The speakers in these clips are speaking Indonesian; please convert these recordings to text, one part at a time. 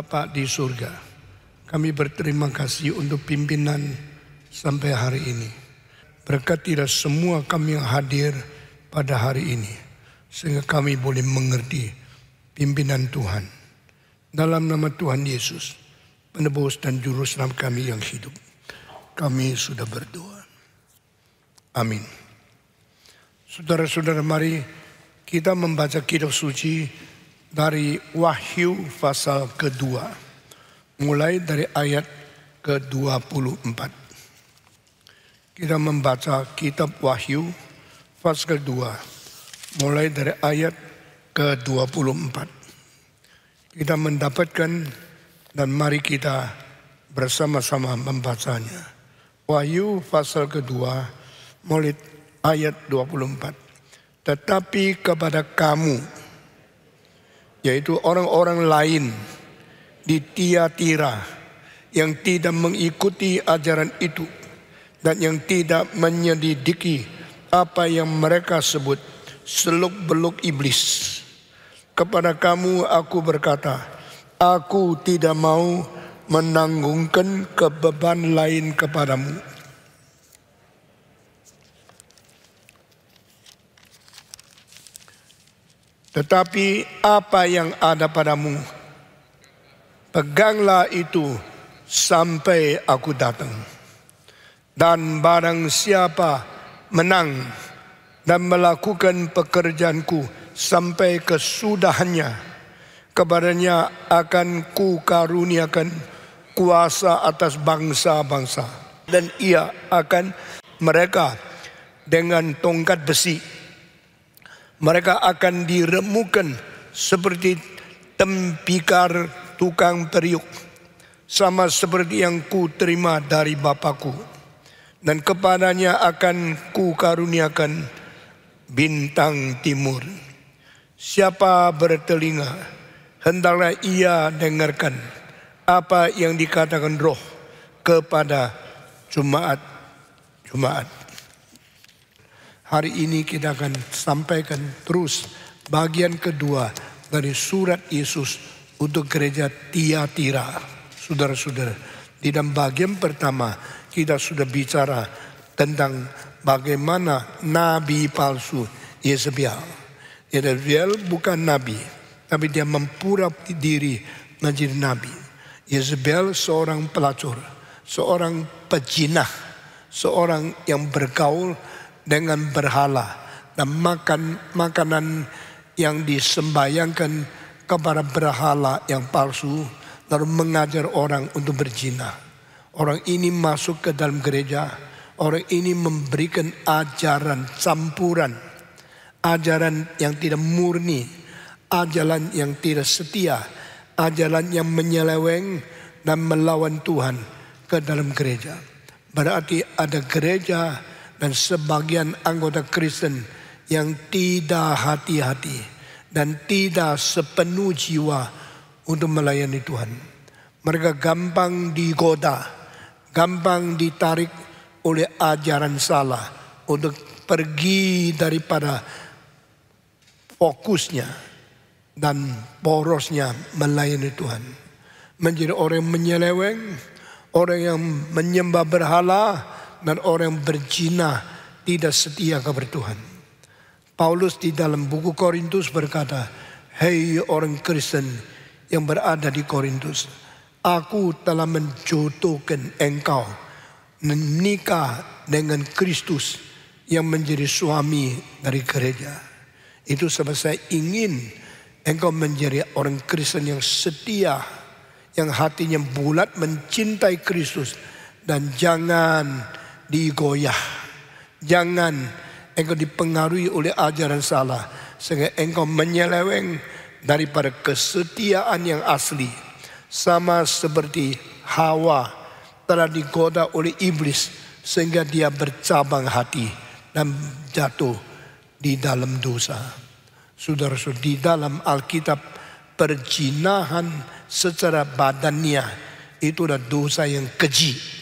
Bapa di surga, kami berterima kasih untuk pimpinan sampai hari ini. Berkatilah semua kami yang hadir pada hari ini, sehingga kami boleh mengerti pimpinan Tuhan. Dalam nama Tuhan Yesus, penebus dan juru selamat kami yang hidup, kami sudah berdoa. Amin. Saudara-saudara, mari kita membaca kitab suci dari Wahyu pasal kedua, mulai dari ayat ke-24. Kita membaca kitab Wahyu pasal kedua, mulai dari ayat ke-24. Kita mendapatkan dan mari kita bersama-sama membacanya. Wahyu pasal kedua, mulai ayat 24. Tetapi kepada kamu, yaitu orang-orang lain di Tiatira yang tidak mengikuti ajaran itu dan yang tidak menyelidiki apa yang mereka sebut seluk-beluk iblis. Kepada kamu aku berkata, aku tidak mau menanggungkan beban lain kepadamu. Tetapi apa yang ada padamu, peganglah itu sampai aku datang. Dan barang siapa menang dan melakukan pekerjaanku sampai kesudahannya, kepadanya akan kukaruniakan kuasa atas bangsa-bangsa. Dan ia akan mereka dengan tongkat besi. Mereka akan diremukkan seperti tembikar tukang periuk, sama seperti yang ku terima dari Bapakku. Dan kepadanya akan ku karuniakan bintang timur. Siapa bertelinga, hendaklah ia dengarkan apa yang dikatakan Roh kepada Jumaat-Jumaat. Hari ini kita akan sampaikan terus bagian kedua dari surat Yesus untuk gereja Tiatira. Saudara-saudara, di dalam bagian pertama kita sudah bicara tentang bagaimana nabi palsu Yezebel. Yezebel bukan nabi, tapi dia mempura diri menjadi nabi. Yezebel seorang pelacur, seorang pejinah, seorang yang bergaul dengan berhala dan makan makanan yang disembayangkan kepada berhala yang palsu, lalu mengajar orang untuk berzina. Orang ini masuk ke dalam gereja, orang ini memberikan ajaran campuran, ajaran yang tidak murni, ajaran yang tidak setia, ajaran yang menyeleweng dan melawan Tuhan ke dalam gereja. Berarti ada gereja dan sebagian anggota Kristen yang tidak hati-hati dan tidak sepenuh jiwa untuk melayani Tuhan. Mereka gampang digoda, gampang ditarik oleh ajaran salah untuk pergi daripada fokusnya dan porosnya melayani Tuhan. Menjadi orang yang menyeleweng, orang yang menyembah berhala, dan orang yang berzina tidak setia kepada Tuhan. Paulus di dalam buku Korintus berkata, hei orang Kristen yang berada di Korintus, aku telah menjodohkan engkau menikah dengan Kristus yang menjadi suami dari gereja. Itu sebab saya ingin engkau menjadi orang Kristen yang setia, yang hatinya bulat mencintai Kristus, dan jangan digoyah. Jangan engkau dipengaruhi oleh ajaran salah sehingga engkau menyeleweng daripada kesetiaan yang asli. Sama seperti Hawa telah digoda oleh iblis sehingga dia bercabang hati dan jatuh di dalam dosa. Saudara-saudara, di dalam Alkitab perzinahan secara badania itu adalah dosa yang keji.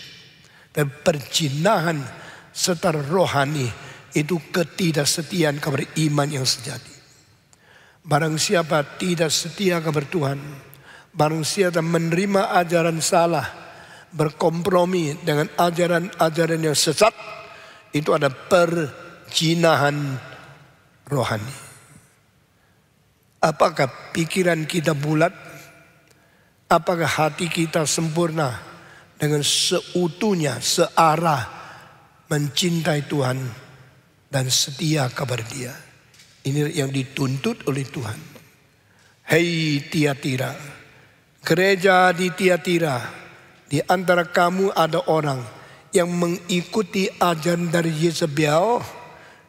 Dan perzinahan secara rohani itu ketidaksetiaan kepada iman yang sejati. Barang siapa tidak setia kepada Tuhan, Barang siapa menerima ajaran salah, berkompromi dengan ajaran-ajaran yang sesat, itu ada perjinahan rohani. Apakah pikiran kita bulat? Apakah hati kita sempurna dengan seutuhnya, searah mencintai Tuhan dan setia kepada Dia? Ini yang dituntut oleh Tuhan. Hei Tiatira, gereja di Tiatira, di antara kamu ada orang yang mengikuti ajaran dari Yezebel,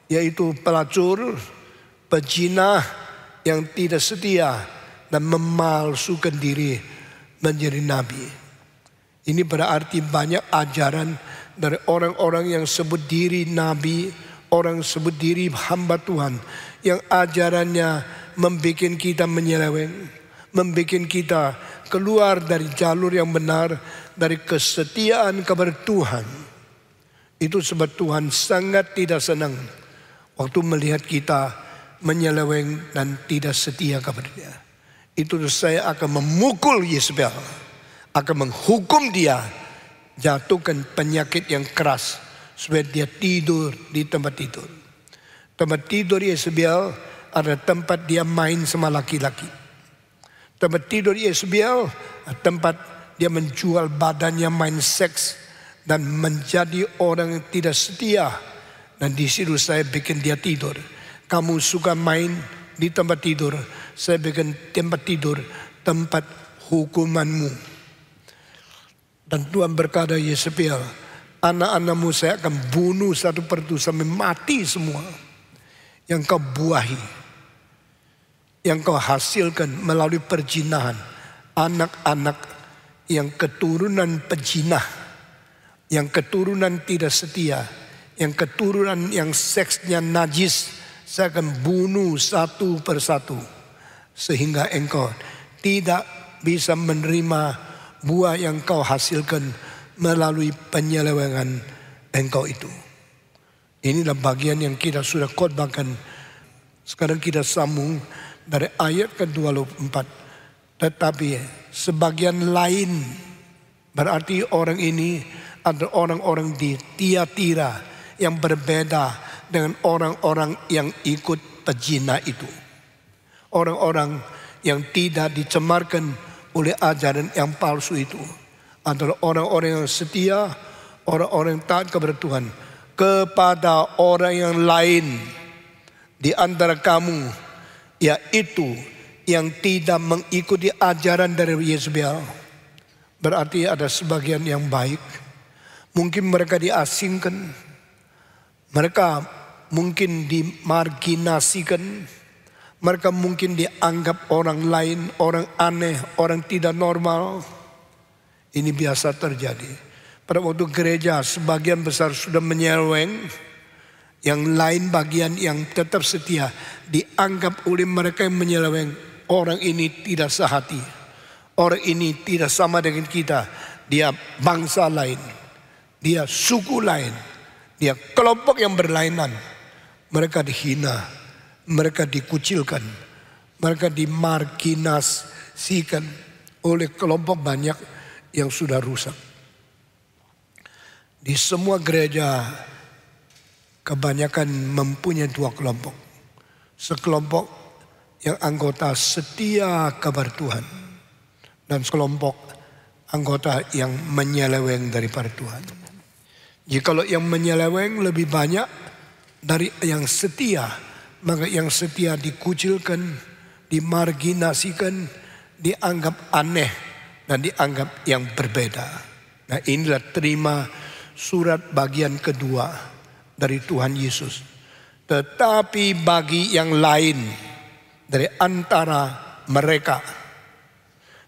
yaitu pelacur, pezina yang tidak setia dan memalsukan diri menjadi nabi. Ini berarti banyak ajaran dari orang-orang yang sebut diri nabi, orang sebut diri hamba Tuhan, yang ajarannya membuat kita menyeleweng, membuat kita keluar dari jalur yang benar, dari kesetiaan kepada Tuhan. Itu sebab Tuhan sangat tidak senang waktu melihat kita menyeleweng dan tidak setia kepada Dia. Itu saya akan memukul Yezebel, akan menghukum dia, jatuhkan penyakit yang keras supaya dia tidur di tempat tidur. Tempat tidur Yezebel ada tempat dia main sama laki-laki. Tempat tidur Yezebel tempat dia menjual badannya, main seks dan menjadi orang yang tidak setia. Dan di situ saya bikin dia tidur. Kamu suka main di tempat tidur, saya bikin tempat tidur tempat hukumanmu. Dan Tuhan berkata, Yezebel, anak-anakmu saya akan bunuh satu persatu sampai mati semua. Yang kau buahi, yang kau hasilkan melalui perzinahan, anak-anak yang keturunan pezina, yang keturunan tidak setia, yang keturunan yang seksnya najis, saya akan bunuh satu persatu. Sehingga engkau tidak bisa menerima buah yang kau hasilkan melalui penyelewengan engkau itu. Inilah bagian yang kita sudah khotbahkan. Sekarang kita sambung dari ayat ke-24. Tetapi sebagian lain, berarti orang ini ada orang-orang di Tiatira yang berbeda dengan orang-orang yang ikut pezina itu. Orang-orang yang tidak dicemarkan oleh ajaran yang palsu itu adalah orang-orang yang setia, orang-orang yang taat kepada Tuhan, kepada orang yang lain di antara kamu, yaitu yang tidak mengikuti ajaran dari Yezebel. Berarti ada sebagian yang baik. Mungkin mereka diasingkan, mereka mungkin dimarginasikan, mereka mungkin dianggap orang lain, orang aneh, orang tidak normal. Ini biasa terjadi. Pada waktu gereja sebagian besar sudah menyeleweng, yang lain bagian yang tetap setia dianggap oleh mereka yang menyeleweng, orang ini tidak sehati, orang ini tidak sama dengan kita, dia bangsa lain, dia suku lain, dia kelompok yang berlainan. Mereka dihina, mereka dikucilkan, mereka dimarginasikan oleh kelompok banyak yang sudah rusak. Di semua gereja kebanyakan mempunyai dua kelompok. Sekelompok yang anggota setia kepada Tuhan, dan sekelompok anggota yang menyeleweng daripada Tuhan. Jikalau yang menyeleweng lebih banyak dari yang setia, maka yang setia dikucilkan, dimarginasikan, dianggap aneh, dan dianggap yang berbeda. Nah, inilah terima surat bagian kedua dari Tuhan Yesus. Tetapi bagi yang lain dari antara mereka,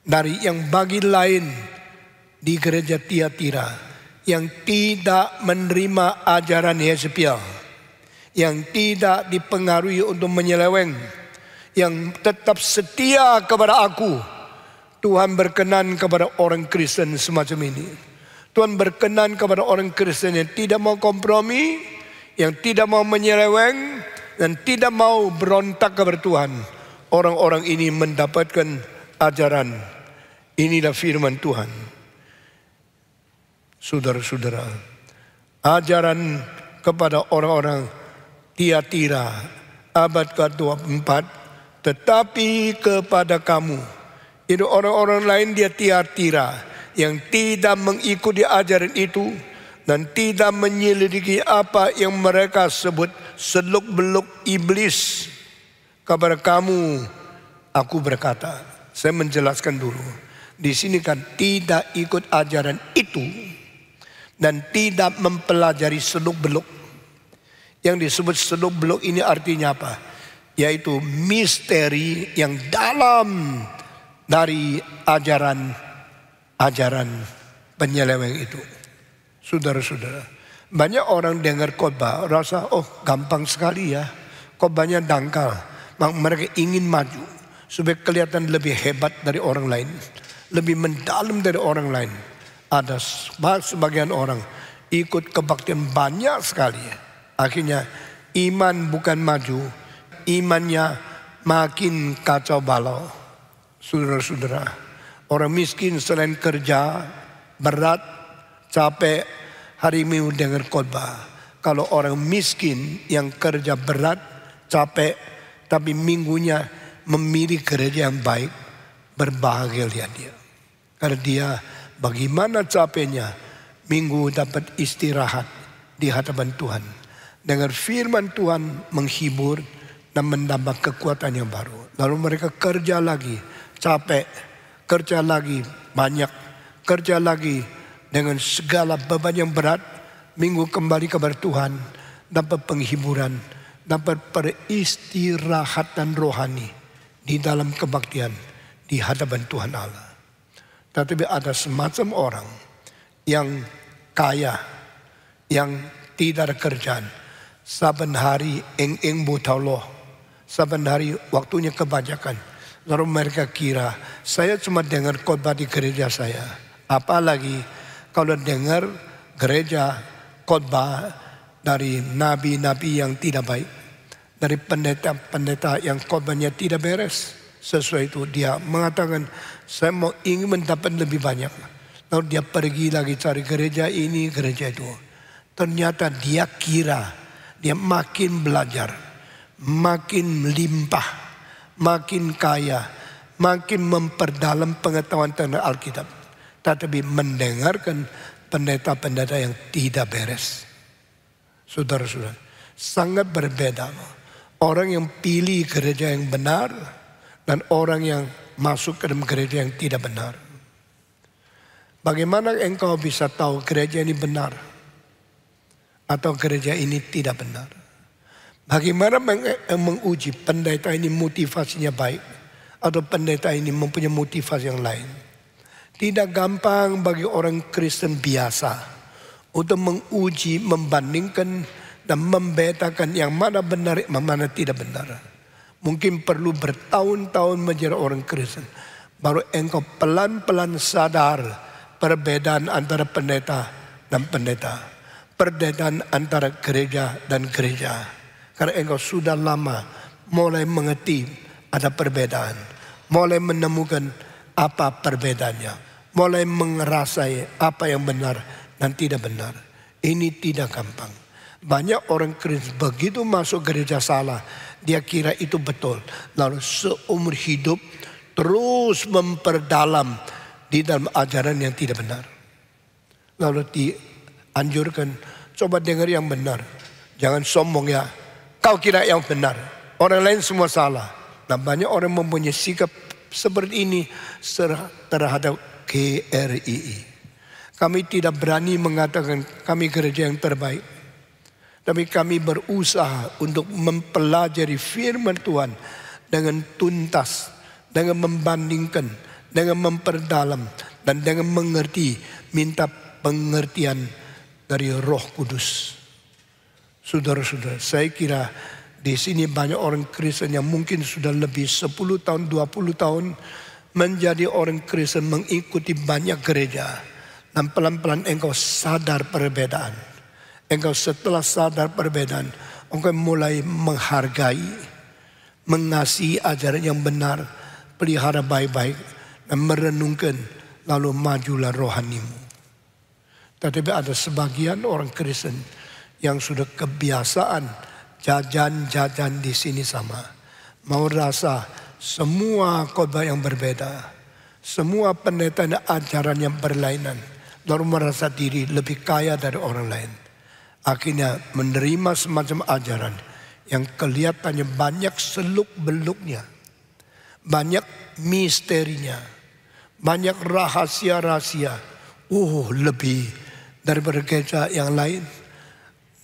dari yang bagi lain di gereja Tiatira yang tidak menerima ajaran Yezebel, yang tidak dipengaruhi untuk menyeleweng, yang tetap setia kepada aku, Tuhan berkenan kepada orang Kristen semacam ini. Tuhan berkenan kepada orang Kristen yang tidak mau kompromi, yang tidak mau menyeleweng, dan tidak mau berontak kepada Tuhan. Orang-orang ini mendapatkan ajaran Inilah firman Tuhan. Saudara-saudara, ajaran kepada orang-orang Tiatira abad ke-24, tetapi kepada kamu, itu orang-orang lain di Tiatira yang tidak mengikuti ajaran itu dan tidak menyelidiki apa yang mereka sebut seluk-beluk iblis, kepada kamu aku berkata. Saya menjelaskan dulu. Di sini kan tidak ikut ajaran itu dan tidak mempelajari seluk-beluk. Yang disebut seluk-beluk ini artinya apa? Yaitu misteri yang dalam dari ajaran penyeleweng itu. Saudara-saudara, banyak orang dengar khotbah rasa gampang sekali ya. Khotbahnya dangkal. Mereka ingin maju supaya kelihatan lebih hebat dari orang lain, lebih mendalam dari orang lain. Ada sebagian orang ikut kebaktian banyak sekali. Akhirnya iman bukan maju, imannya makin kacau balau. Saudara-saudara, orang miskin selain kerja berat, capek, hari Minggu dengar khotbah. Kalau orang miskin yang kerja berat, capek, tapi minggunya memilih gereja yang baik, berbahagia lihat dia. Karena dia bagaimana capeknya, minggu dapat istirahat di hadapan Tuhan. Dengar firman Tuhan menghibur dan menambah kekuatan yang baru. Lalu mereka kerja lagi, capek, kerja lagi banyak, kerja lagi dengan segala beban yang berat. Minggu kembali kepada Tuhan, dapat penghiburan, dapat peristirahatan rohani di dalam kebaktian di hadapan Tuhan Allah. Tetapi ada semacam orang yang kaya, yang tidak ada kerjaan, saben hari eng butauloh, saben hari waktunya kebanyakan. Lalu mereka kira, saya cuma dengar khotbah di gereja saya. Apalagi kalau dengar gereja khotbah dari nabi-nabi yang tidak baik, dari pendeta-pendeta yang khotbahnya tidak beres. Sesuai itu dia mengatakan, saya ingin mendapat lebih banyak. Lalu dia pergi lagi cari gereja ini, gereja itu. Ternyata dia kira dia makin belajar, makin limpah, makin kaya, makin memperdalam pengetahuan tentang Alkitab. Tetapi mendengarkan pendeta-pendeta yang tidak beres. Saudara-saudara, sangat berbeda. Orang yang pilih gereja yang benar dan orang yang masuk ke dalam gereja yang tidak benar. Bagaimana engkau bisa tahu gereja ini benar atau gereja ini tidak benar? Bagaimana menguji pendeta ini motivasinya baik atau pendeta ini mempunyai motivasi yang lain? Tidak gampang bagi orang Kristen biasa untuk menguji, membandingkan dan membedakan yang mana benar, yang mana tidak benar. Mungkin perlu bertahun-tahun menjadi orang Kristen, baru engkau pelan-pelan sadar perbedaan antara pendeta dan pendeta, perbedaan antara gereja dan gereja. Karena engkau sudah lama mulai mengerti ada perbedaan, mulai menemukan apa perbedaannya, mulai mengerasai apa yang benar dan tidak benar. Ini tidak gampang. Banyak orang Kristen begitu masuk gereja salah, dia kira itu betul. Lalu seumur hidup terus memperdalam di dalam ajaran yang tidak benar. Lalu dianjurkan, coba dengar yang benar. Jangan sombong ya, kau kira yang benar, orang lain semua salah. Nah, banyak orang mempunyai sikap seperti ini terhadap GRII. Kami tidak berani mengatakan kami gereja yang terbaik. Tapi kami berusaha untuk mempelajari firman Tuhan dengan tuntas, dengan membandingkan, dengan memperdalam, dan dengan mengerti, minta pengertian dari Roh Kudus. Saudara-saudara, saya kira di sini banyak orang Kristen yang mungkin sudah lebih 10 tahun, 20 tahun menjadi orang Kristen, mengikuti banyak gereja. Dan pelan-pelan engkau sadar perbedaan. Engkau setelah sadar perbedaan, engkau mulai menghargai, mengasihi ajaran yang benar, pelihara baik-baik, dan merenungkan, lalu majulah rohanimu. Tetapi ada sebagian orang Kristen yang sudah kebiasaan jajan-jajan di sini sama. Mau rasa semua khotbah yang berbeda, semua pendeta dan ajaran yang berlainan, lalu merasa diri lebih kaya dari orang lain. Akhirnya menerima semacam ajaran yang kelihatannya banyak seluk-beluknya, banyak misterinya, banyak rahasia-rahasia. Lebih daripada gereja yang lain,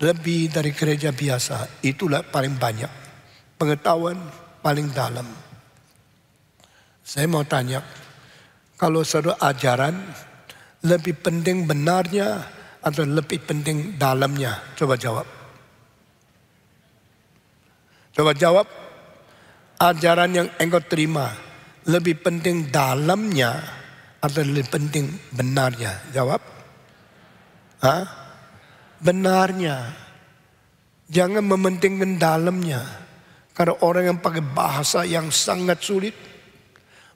lebih dari gereja biasa. Itulah paling banyak, pengetahuan paling dalam. Saya mau tanya, kalau saudara ajaran lebih penting benarnya atau lebih penting dalamnya? Coba jawab. Coba jawab. Ajaran yang engkau terima lebih penting dalamnya atau lebih penting benarnya? Jawab. Benarnya. Jangan mementingkan dalamnya. Karena orang yang pakai bahasa yang sangat sulit,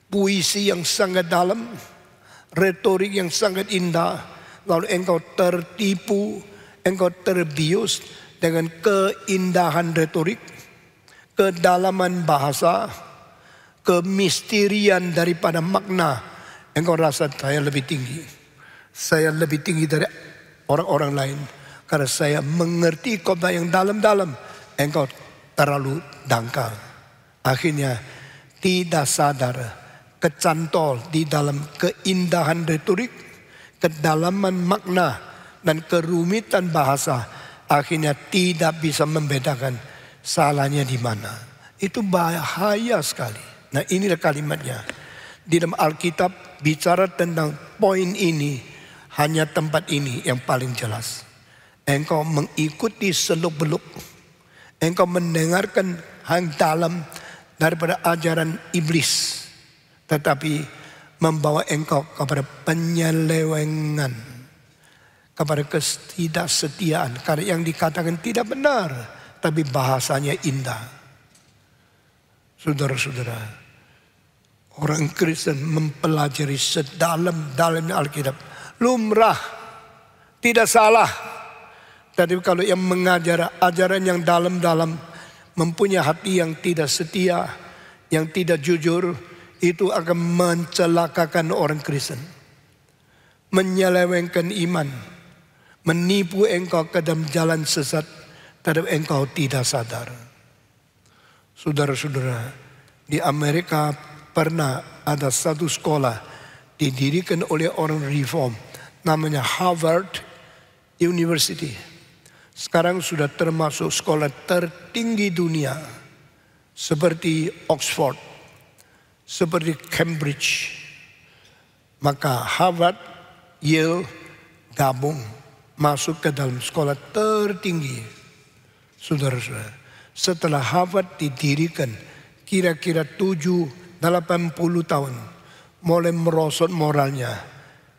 puisi yang sangat dalam, retorik yang sangat indah, lalu engkau tertipu, engkau terbius dengan keindahan retorik, kedalaman bahasa, kemisterian daripada makna. Engkau rasa saya lebih tinggi. Saya lebih tinggi dari orang-orang lain. Karena saya mengerti khotbah yang dalam-dalam. Engkau terlalu dangkal. Akhirnya tidak sadar, kecantol di dalam keindahan retorik, kedalaman makna, dan kerumitan bahasa. Akhirnya tidak bisa membedakan salahnya di mana. Itu bahaya sekali. Nah, inilah kalimatnya. Di dalam Alkitab bicara tentang poin ini, hanya tempat ini yang paling jelas. Engkau mengikuti seluk-beluk, engkau mendengarkan yang dalam daripada ajaran iblis, tetapi membawa engkau kepada penyelewengan, kepada ketidaksetiaan. Karena yang dikatakan tidak benar, tapi bahasanya indah. Saudara-saudara, orang Kristen mempelajari sedalam-dalamnya Alkitab. Lumrah, tidak salah. Tapi kalau yang mengajar ajaran yang dalam-dalam, mempunyai hati yang tidak setia, yang tidak jujur, itu akan mencelakakan orang Kristen. Menyelewengkan iman, menipu engkau ke dalam jalan sesat, tapi engkau tidak sadar. Saudara-saudara, di Amerika pernah ada satu sekolah didirikan oleh orang reform, namanya Harvard University. Sekarang sudah termasuk sekolah tertinggi dunia, seperti Oxford, seperti Cambridge. Maka Harvard, Yale gabung masuk ke dalam sekolah tertinggi. Saudara-saudara, setelah Harvard didirikan kira-kira 70-80 tahun, mulai merosot moralnya,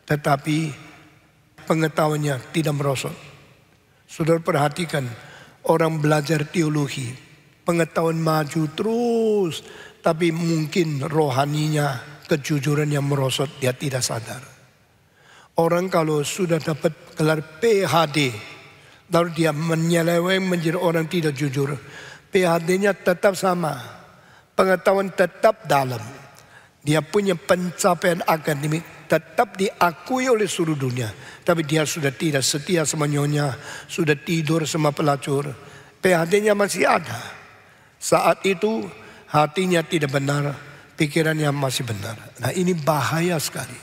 tetapi pengetahuannya tidak merosot. Saudara perhatikan, orang belajar teologi, pengetahuan maju terus, tapi mungkin rohaninya, kejujuran yang merosot, dia tidak sadar. Orang kalau sudah dapat gelar PhD, lalu dia menyeleweng menjadi orang tidak jujur, PhD-nya tetap sama, pengetahuan tetap dalam, dia punya pencapaian akademik tetap diakui oleh seluruh dunia, tapi dia sudah tidak setia sama nyonya, sudah tidur sama pelacur. PhD-nya masih ada. Saat itu hatinya tidak benar, pikirannya masih benar. Nah, ini bahaya sekali.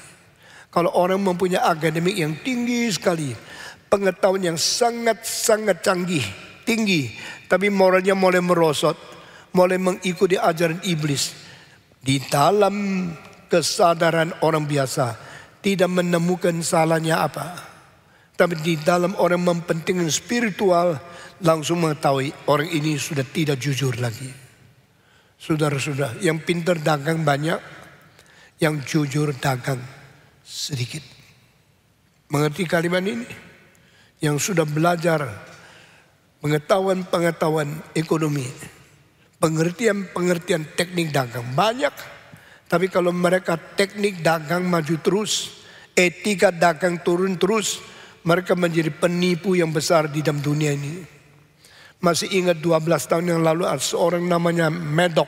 Kalau orang mempunyai akademik yang tinggi sekali, pengetahuan yang sangat-sangat canggih, tinggi, tapi moralnya mulai merosot, mulai mengikuti ajaran iblis. Di dalam kesadaran orang biasa tidak menemukan salahnya apa, tapi di dalam orang mempentingkan spiritual langsung mengetahui orang ini sudah tidak jujur lagi. Saudara-saudara, yang pintar dagang banyak, yang jujur dagang sedikit. Mengerti kalimat ini? Yang sudah belajar pengetahuan ekonomi, pengertian teknik dagang banyak, Tapi kalau mereka teknik dagang maju terus, etika dagang turun terus, mereka menjadi penipu yang besar di dalam dunia ini. Masih ingat 12 tahun yang lalu ada seorang namanya Maddox.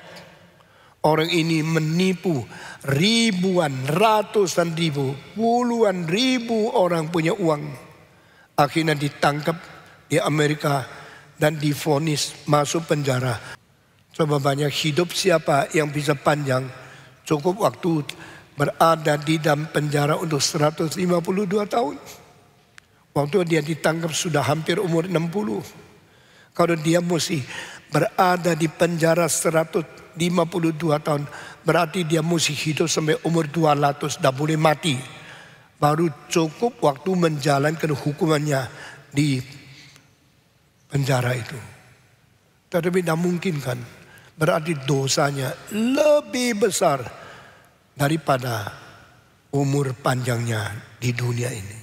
Orang ini menipu ribuan, ratusan ribu, puluhan ribu orang punya uang. Akhirnya ditangkap di Amerika dan divonis masuk penjara. Coba banyak hidup siapa yang bisa panjang, cukup waktu berada di dalam penjara untuk 152 tahun. Waktu dia ditangkap sudah hampir umur 60. Kalau dia mesti berada di penjara 152 tahun, berarti dia mesti hidup sampai umur 200, tidak boleh mati. Baru cukup waktu menjalankan hukumannya di penjara itu. Tetapi tidak mungkin kan, berarti dosanya lebih besar daripada umur panjangnya di dunia ini.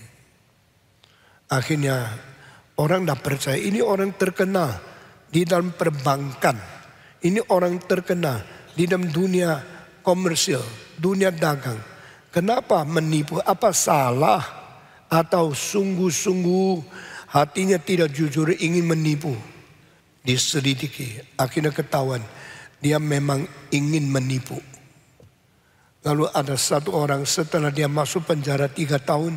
Akhirnya orang tidak percaya, ini orang terkenal di dalam perbankan. Ini orang terkenal di dalam dunia komersial, dunia dagang. Kenapa menipu? Apa salah? Atau sungguh-sungguh hatinya tidak jujur ingin menipu? Diselidiki, akhirnya ketahuan dia memang ingin menipu. Lalu ada satu orang setelah dia masuk penjara 3 tahun,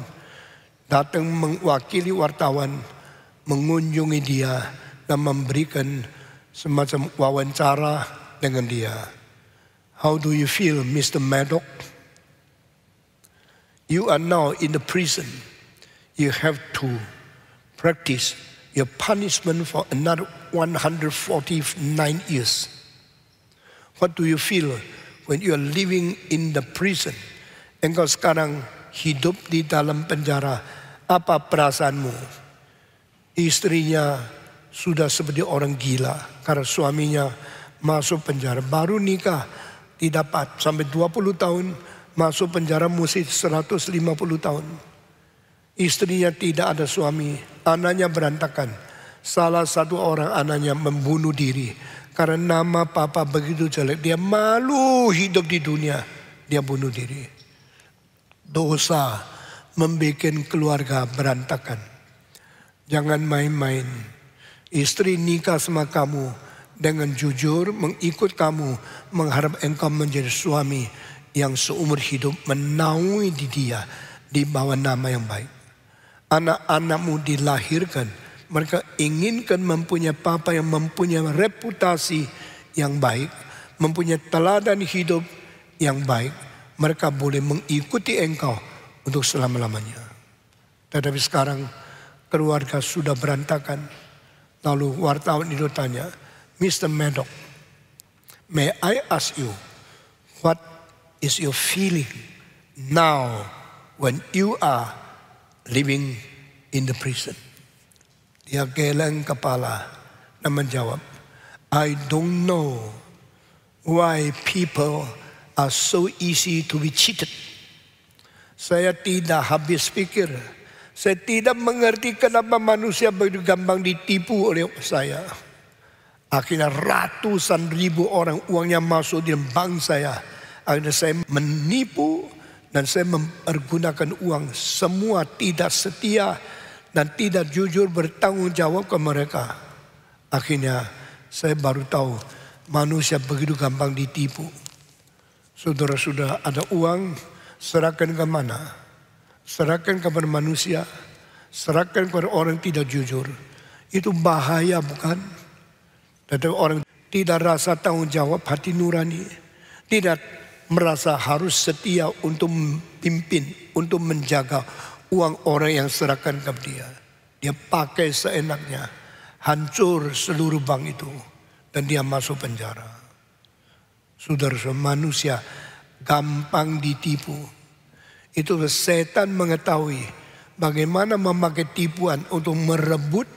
datang mewakili wartawan, mengunjungi dia dan memberikan semacam wawancara dengan dia. How do you feel, Mr. Maddox? You are now in the prison. You have to practice your punishment for another 149 years. What do you feel when you are living in the prison? Engkau sekarang hidup di dalam penjara. Apa perasaanmu? Istrinya sudah seperti orang gila karena suaminya masuk penjara. Baru nikah tidak dapat sampai 20 tahun. Masuk penjara mesti 150 tahun. Istrinya tidak ada suami, anaknya berantakan. Salah satu orang anaknya membunuh diri karena nama papa begitu jelek. Dia malu hidup di dunia, dia bunuh diri. Dosa membuat keluarga berantakan. Jangan main-main. Istri nikah sama kamu dengan jujur, mengikut kamu, mengharap engkau menjadi suami yang seumur hidup menaungi dia di bawah nama yang baik. Anak-anakmu dilahirkan, mereka inginkan mempunyai papa yang mempunyai reputasi yang baik, mempunyai teladan hidup yang baik. Mereka boleh mengikuti engkau untuk selama-lamanya. Tetapi sekarang keluarga sudah berantakan. Lalu wartawan itu tanya, Mr. Maddox, may I ask you, what is your feeling now when you are living in the prison? Dia geleng kepala dan menjawab, I don't know why people are so easy to be cheated. Saya tidak habis pikir. Saya tidak mengerti kenapa manusia begitu gampang ditipu oleh saya. Akhirnya ratusan ribu orang uangnya masuk di bank saya. Akhirnya saya menipu dan saya mempergunakan uang. Semua tidak setia dan tidak jujur bertanggung jawab ke mereka. Akhirnya saya baru tahu manusia begitu gampang ditipu. Saudara-saudara, ada uang, serahkan ke mana? Serahkan kepada manusia, serahkan kepada orang tidak jujur. Itu bahaya bukan? Tetapi orang tidak rasa tanggung jawab hati nurani. Tidak merasa harus setia untuk memimpin, untuk menjaga uang orang yang serahkan kepada dia. Dia pakai seenaknya, hancur seluruh bank itu. Dan dia masuk penjara. Saudara-saudara, manusia gampang ditipu. Itu setan mengetahui bagaimana memakai tipuan untuk merebut,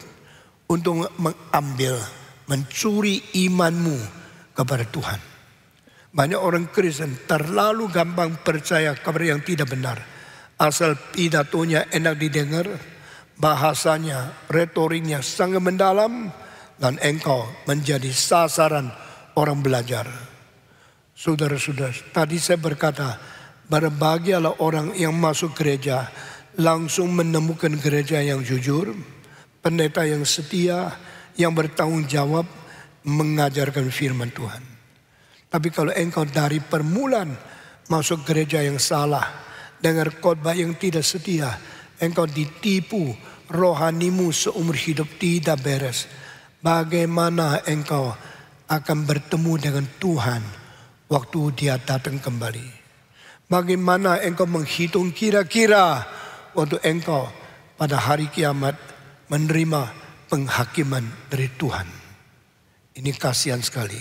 untuk mengambil, mencuri imanmu kepada Tuhan. Banyak orang Kristen terlalu gampang percaya kepada yang tidak benar. Asal pidatonya enak didengar, bahasanya, retoriknya sangat mendalam, dan engkau menjadi sasaran orang belajar. Saudara-saudara, tadi saya berkata, berbahagialah orang yang masuk gereja langsung menemukan gereja yang jujur, pendeta yang setia, yang bertanggung jawab mengajarkan firman Tuhan. Tapi kalau engkau dari permulaan masuk gereja yang salah, dengar khotbah yang tidak setia, engkau ditipu, rohanimu seumur hidup tidak beres. Bagaimana engkau akan bertemu dengan Tuhan waktu Dia datang kembali? Bagaimana engkau menghitung kira-kira waktu engkau pada hari kiamat menerima penghakiman dari Tuhan? Ini kasihan sekali.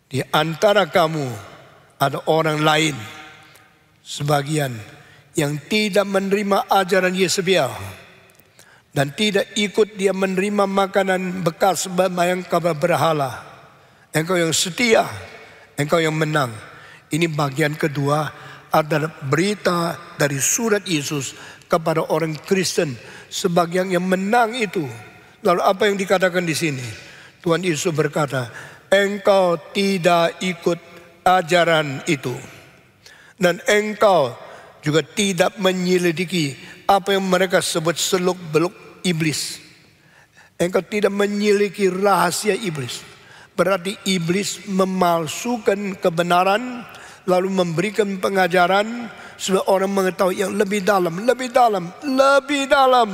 Di antara kamu ada orang lain, sebagian yang tidak menerima ajaran Yezebel dan tidak ikut dia menerima makanan bekas sembahyang kepada berhala. Engkau yang setia, engkau yang menang. Ini bagian kedua adalah berita dari surat Yesus kepada orang Kristen, sebagian yang menang itu. Lalu apa yang dikatakan di sini? Tuhan Yesus berkata, engkau tidak ikut ajaran itu. Dan engkau juga tidak menyelidiki apa yang mereka sebut seluk-beluk iblis. Engkau tidak menyelidiki rahasia iblis. Berarti iblis memalsukan kebenaran, lalu memberikan pengajaran supaya orang mengetahui yang lebih dalam, lebih dalam, lebih dalam.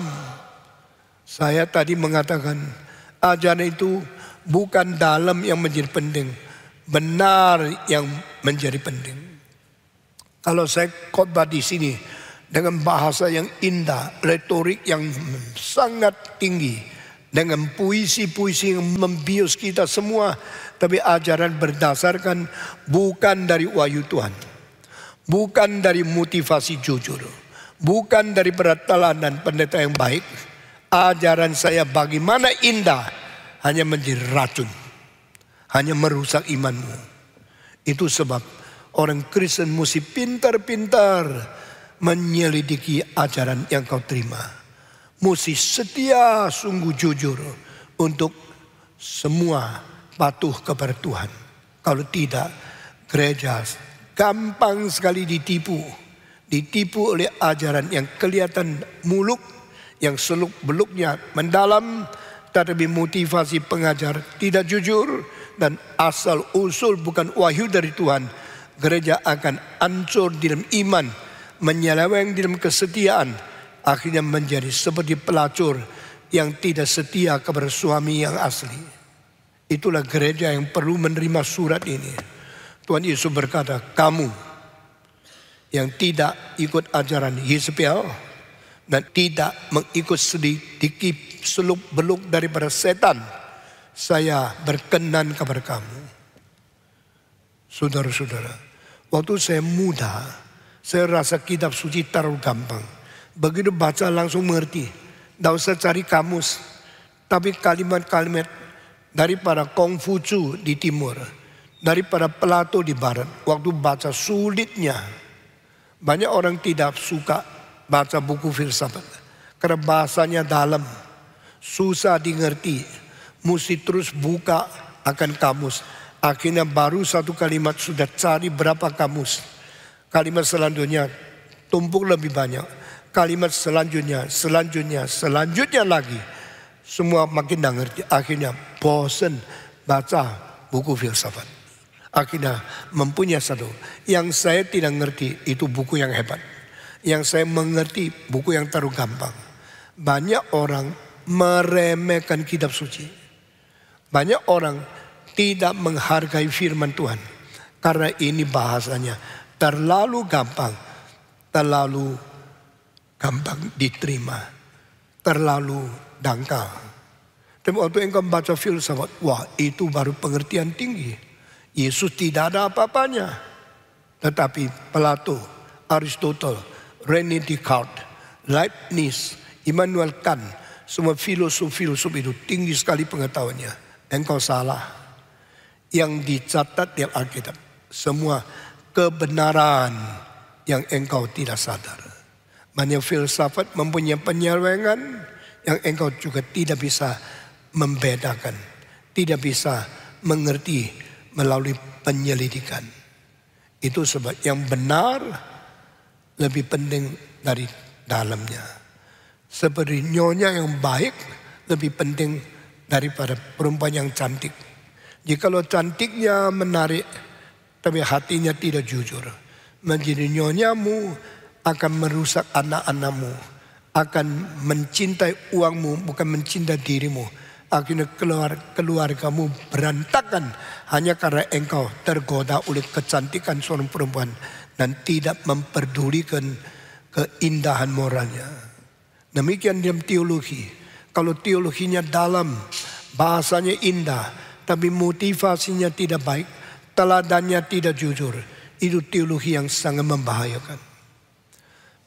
Saya tadi mengatakan ajaran itu bukan dalam yang menjadi penting, benar yang menjadi penting. Kalau saya khotbah di sini dengan bahasa yang indah, retorik yang sangat tinggi, dengan puisi-puisi yang membius kita semua, tapi ajaran berdasarkan bukan dari wahyu Tuhan, bukan dari motivasi jujur, bukan dari teladan pendeta yang baik. Ajaran saya bagaimana indah hanya menjadi racun, hanya merusak imanmu. Itu sebab orang Kristen mesti pintar-pintar menyelidiki ajaran yang kau terima. Mesti setia, sungguh jujur untuk semua patuh kepada Tuhan. Kalau tidak, gereja gampang sekali ditipu. Ditipu oleh ajaran yang kelihatan muluk, yang seluk-beluknya mendalam, tetapi motivasi pengajar tidak jujur dan asal usul bukan wahyu dari Tuhan. Gereja akan hancur di dalam iman, menyeleweng di dalam kesetiaan, akhirnya menjadi seperti pelacur yang tidak setia kepada suami yang asli. Itulah gereja yang perlu menerima surat ini. Tuhan Yesus berkata, kamu yang tidak ikut ajaran Yezebel dan tidak mengikut sedikit seluk-beluk daripada setan, saya berkenan kepada kamu. Saudara-saudara, waktu saya muda, saya rasa kitab suci terlalu gampang. Begitu baca langsung mengerti. Tidak usah cari kamus. Tapi kalimat-kalimat daripada Kongfucu di timur, daripada Plato di barat, waktu baca sulitnya. Banyak orang tidak suka baca buku filsafat karena bahasanya dalam, susah dimengerti. Mesti terus buka akan kamus. Akhirnya baru satu kalimat sudah cari berapa kamus. Kalimat selanjutnya tumpuk lebih banyak. Kalimat selanjutnya lagi. Semua makin tidak ngerti. Akhirnya bosan baca buku filsafat. Akhirnya mempunyai satu. Yang saya tidak ngerti itu buku yang hebat. Yang saya mengerti buku yang terlalu gampang. Banyak orang meremehkan kitab suci. Banyak orang tidak menghargai firman Tuhan. Karena ini bahasanya terlalu gampang diterima, terlalu dangkal. Tapi waktu engkau baca filsafat, wah itu baru pengertian tinggi. Yesus tidak ada apa-apanya. Tetapi Plato, Aristotle, René Descartes, Leibniz, Immanuel Kant, semua filosof-filosof itu tinggi sekali pengetahuannya. Engkau salah. Yang dicatat di Alkitab, semua kebenaran yang engkau tidak sadar. Banyak filsafat mempunyai penyelewengan yang engkau juga tidak bisa membedakan, tidak bisa mengerti melalui penyelidikan. Itu sebab yang benar lebih penting dari dalamnya. Seperti nyonya yang baik lebih penting daripada perempuan yang cantik. Jikalau cantiknya menarik tapi hatinya tidak jujur, menjadi nyonyamu akan merusak anak-anakmu, akan mencintai uangmu bukan mencintai dirimu. Akhirnya keluargamu berantakan hanya karena engkau tergoda oleh kecantikan seorang perempuan dan tidak memperdulikan keindahan moralnya. Demikian dalam teologi. Kalau teologinya dalam, bahasanya indah, tapi motivasinya tidak baik, teladannya tidak jujur, itu teologi yang sangat membahayakan.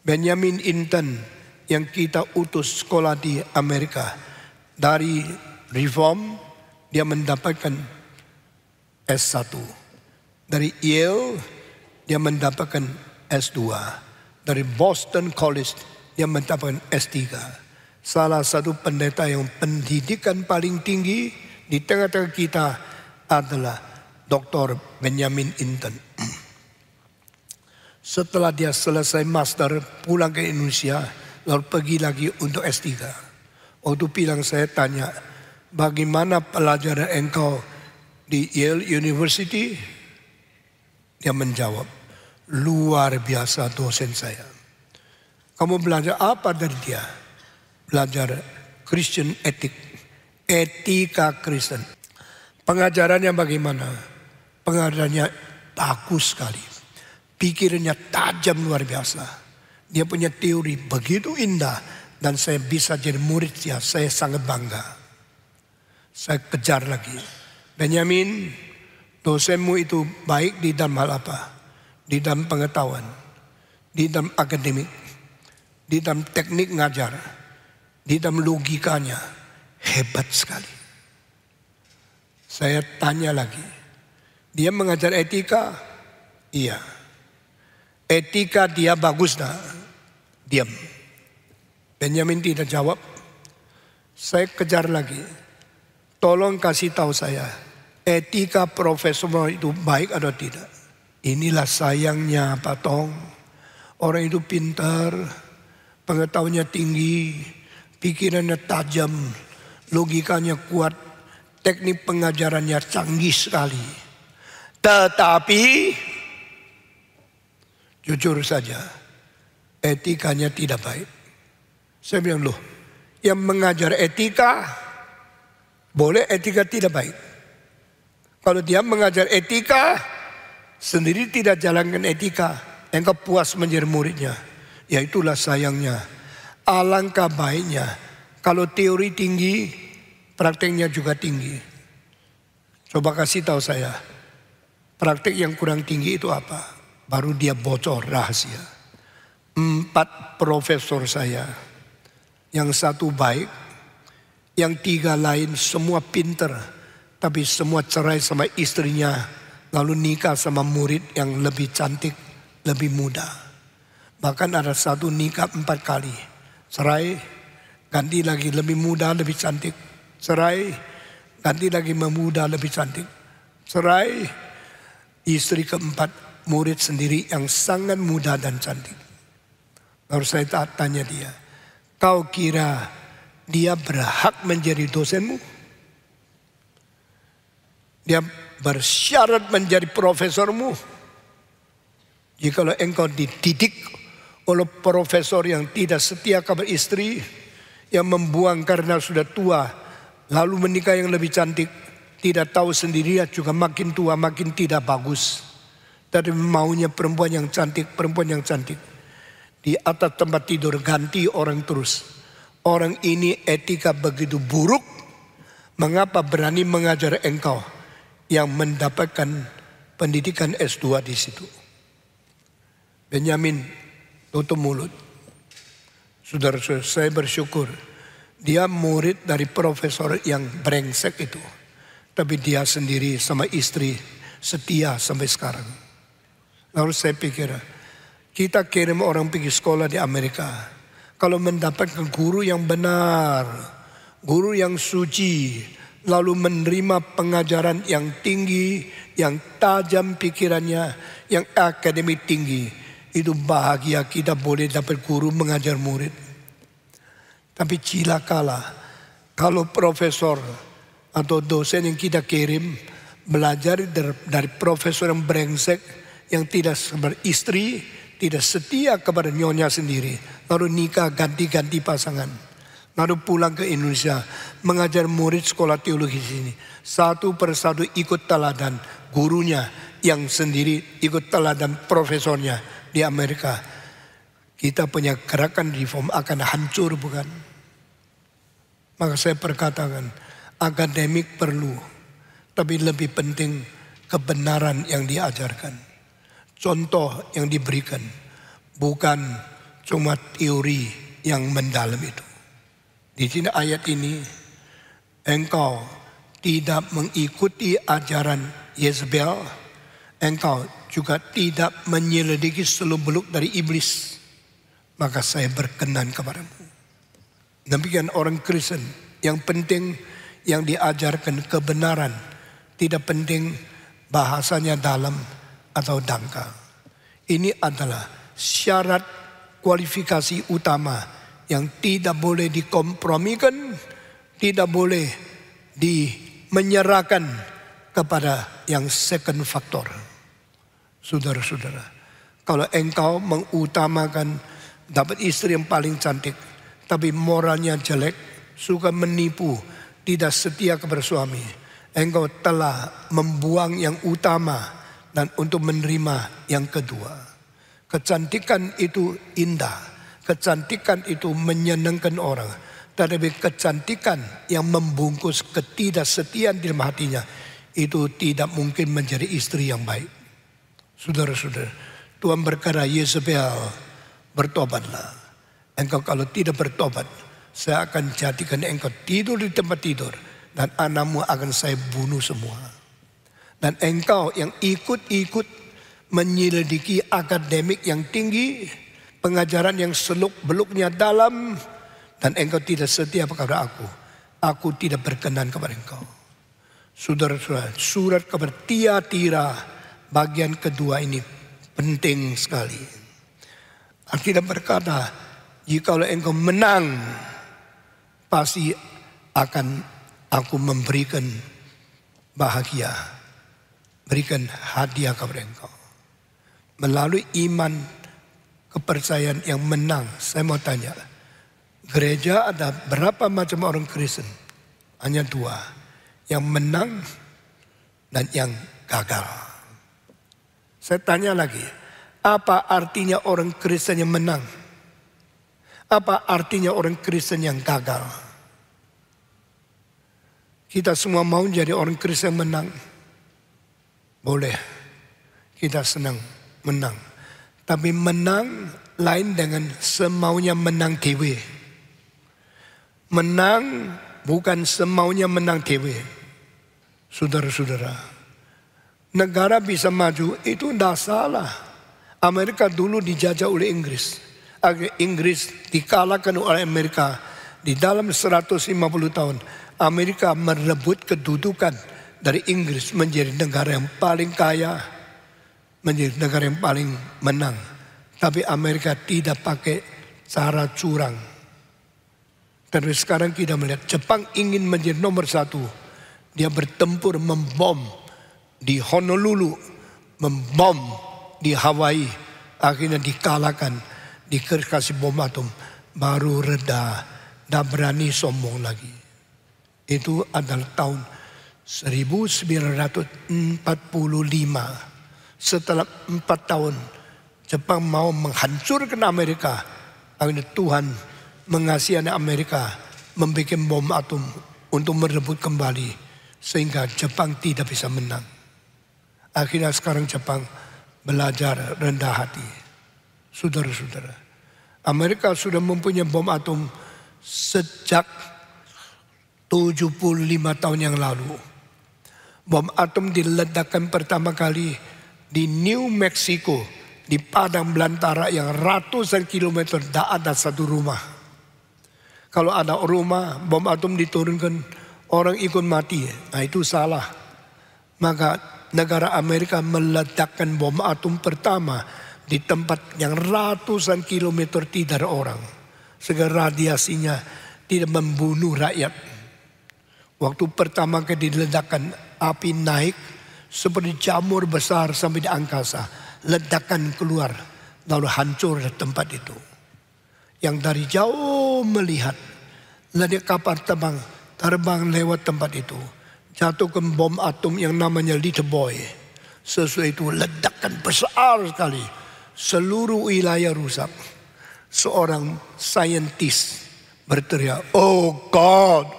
Benjamin Inton yang kita utus sekolah di Amerika, dari Reform dia mendapatkan S1. Dari Yale dia mendapatkan S2. Dari Boston College dia mendapatkan S3. Salah satu pendeta yang pendidikan paling tinggi di tengah-tengah kita adalah Dr. Benjamin Inton. Setelah dia selesai master, pulang ke Indonesia, lalu pergi lagi untuk S3. Waktu bilang, saya tanya, bagaimana pelajaran engkau di Yale University? Dia menjawab, luar biasa dosen saya. Kamu belajar apa dari dia? Belajar Christian ethic, etika Kristen. Pengajarannya bagaimana? Pengajarannya bagus sekali. Pikirannya tajam luar biasa. Dia punya teori begitu indah. Dan saya bisa jadi murid dia, saya sangat bangga. Saya kejar lagi. Benjamin, dosenmu itu baik di dalam hal apa? Di dalam pengetahuan, di dalam akademik, di dalam teknik ngajar, di dalam logikanya. Hebat sekali. Saya tanya lagi, dia mengajar etika? Iya. Etika dia bagus nah? Diam. Benjamin tidak jawab. Saya kejar lagi. Tolong kasih tahu saya, etika profesional itu baik atau tidak? Inilah sayangnya Pak Tong. Orang itu pintar, pengetahuannya tinggi, pikirannya tajam, logikanya kuat, teknik pengajarannya canggih sekali. Tetapi, jujur saja, etikanya tidak baik. Saya bilang, loh, yang mengajar etika, boleh etika tidak baik. Kalau dia mengajar etika, sendiri tidak jalankan etika, engkau puas menjadi muridnya. Ya itulah sayangnya. Alangkah baiknya, kalau teori tinggi, prakteknya juga tinggi. Coba kasih tahu saya, praktek yang kurang tinggi itu apa? Baru dia bocor rahasia. 4 profesor saya, yang satu baik, yang 3 lain semua pinter, tapi semua cerai sama istrinya, lalu nikah sama murid yang lebih cantik, lebih muda. Bahkan ada satu nikah 4 kali, cerai, ganti lagi lebih muda, lebih cantik, cerai, ganti lagi memuda, lebih cantik, cerai, istri keempat, murid sendiri yang sangat muda dan cantik. Lalu saya tanya dia, kau kira dia berhak menjadi dosenmu? Dia bersyarat menjadi profesormu? Jikalau engkau dididik oleh profesor yang tidak setia kepada istri, yang membuang karena sudah tua, lalu menikah yang lebih cantik, tidak tahu sendirinya juga makin tua makin tidak bagus. Tapi maunya perempuan yang cantik, perempuan yang cantik. Di atas tempat tidur ganti orang terus. Orang ini etika begitu buruk, mengapa berani mengajar engkau yang mendapatkan pendidikan S2 di situ? Benjamin tutup mulut. Saudara-saudara, saya bersyukur dia murid dari profesor yang brengsek itu. Tapi dia sendiri sama istri setia sampai sekarang. Lalu saya pikir, kita kirim orang pergi sekolah di Amerika. Kalau mendapatkan guru yang benar, guru yang suci, lalu menerima pengajaran yang tinggi, yang tajam pikirannya, yang akademik tinggi. Itu bahagia kita boleh dapat guru mengajar murid. Tapi cilakalah kalau profesor atau dosen yang kita kirim belajar dari profesor yang brengsek, yang tidak beristri, tidak setia kepada nyonya sendiri, lalu nikah ganti-ganti pasangan, lalu pulang ke Indonesia mengajar murid sekolah teologi sini, satu persatu ikut teladan gurunya yang sendiri, ikut teladan profesornya di Amerika. Kita punya gerakan reform akan hancur, bukan? Maka saya perkatakan, akademik perlu, tapi lebih penting kebenaran yang diajarkan, contoh yang diberikan, bukan cuma teori yang mendalam itu. Di sini ayat ini, engkau tidak mengikuti ajaran Yezebel, engkau juga tidak menyelidiki seluk-beluk dari iblis, maka saya berkenan kepadamu. Demikian orang Kristen, yang penting yang diajarkan kebenaran, tidak penting bahasanya dalam atau dangkal. Ini adalah syarat kualifikasi utama yang tidak boleh dikompromikan, tidak boleh menyerahkan kepada yang second factor. Saudara-saudara, kalau engkau mengutamakan dapat istri yang paling cantik, tapi moralnya jelek, suka menipu, tidak setia kepada suami, engkau telah membuang yang utama dan untuk menerima yang kedua. Kecantikan itu indah, kecantikan itu menyenangkan orang, tetapi kecantikan yang membungkus ketidaksetiaan di dalam hatinya, itu tidak mungkin menjadi istri yang baik. Saudara-saudara, Tuhan berkata, Yezebel, bertobatlah. Engkau kalau tidak bertobat, saya akan jadikan engkau tidur di tempat tidur, dan anakmu akan saya bunuh semua. Dan engkau yang ikut-ikut menyelidiki akademik yang tinggi, pengajaran yang seluk-beluknya dalam, dan engkau tidak setia kepada aku tidak berkenan kepada engkau. Saudara-saudara, surat kepada Tiatira bagian kedua ini penting sekali. Alkitab berkata, jikalau engkau menang, pasti akan aku memberikan bahagia, berikan hadiah kepada engkau. Melalui iman, kepercayaan yang menang. Saya mau tanya, gereja ada berapa macam orang Kristen? Hanya dua, yang menang dan yang gagal. Saya tanya lagi, apa artinya orang Kristen yang menang? Apa artinya orang Kristen yang gagal? Kita semua mau jadi orang Kristen menang. Boleh, kita senang menang. Tapi menang lain dengan semaunya menang TV. Menang bukan semaunya menang TV. Saudara-saudara, negara bisa maju itu tidak salah. Amerika dulu dijajah oleh Inggris. Inggris dikalahkan oleh Amerika. Di dalam 150 tahun, Amerika merebut kedudukan dari Inggris menjadi negara yang paling kaya, menjadi negara yang paling menang. Tapi Amerika tidak pakai cara curang. Tapi sekarang kita melihat Jepang ingin menjadi nomor satu. Dia bertempur membom di Honolulu, membom di Hawaii, akhirnya dikalahkan. Dikasih bom atom, baru reda, tidak berani sombong lagi. Itu adalah tahun 1945. Setelah 4 tahun, Jepang mau menghancurkan Amerika. Akhirnya Tuhan mengasihani Amerika, membuat bom atom untuk merebut kembali, sehingga Jepang tidak bisa menang. Akhirnya sekarang Jepang belajar rendah hati. Saudara-saudara, Amerika sudah mempunyai bom atom sejak 75 tahun yang lalu. Bom atom diledakkan pertama kali di New Mexico, di padang belantara yang ratusan kilometer, tidak ada satu rumah. Kalau ada rumah, bom atom diturunkan, orang ikut mati. Nah itu salah. Maka negara Amerika meledakkan bom atom pertama di tempat yang ratusan kilometer tidak ada orang. Sehingga radiasinya tidak membunuh rakyat. Waktu pertama kali diledakkan, api naik seperti jamur besar sampai di angkasa. Ledakan keluar, lalu hancur tempat itu. Yang dari jauh melihat, ledak kapal terbang lewat tempat itu. Jatuhkan bom atom yang namanya Little Boy. Sesuai itu ledakan besar sekali. Seluruh wilayah rusak. Seorang saintis berteriak, "Oh God,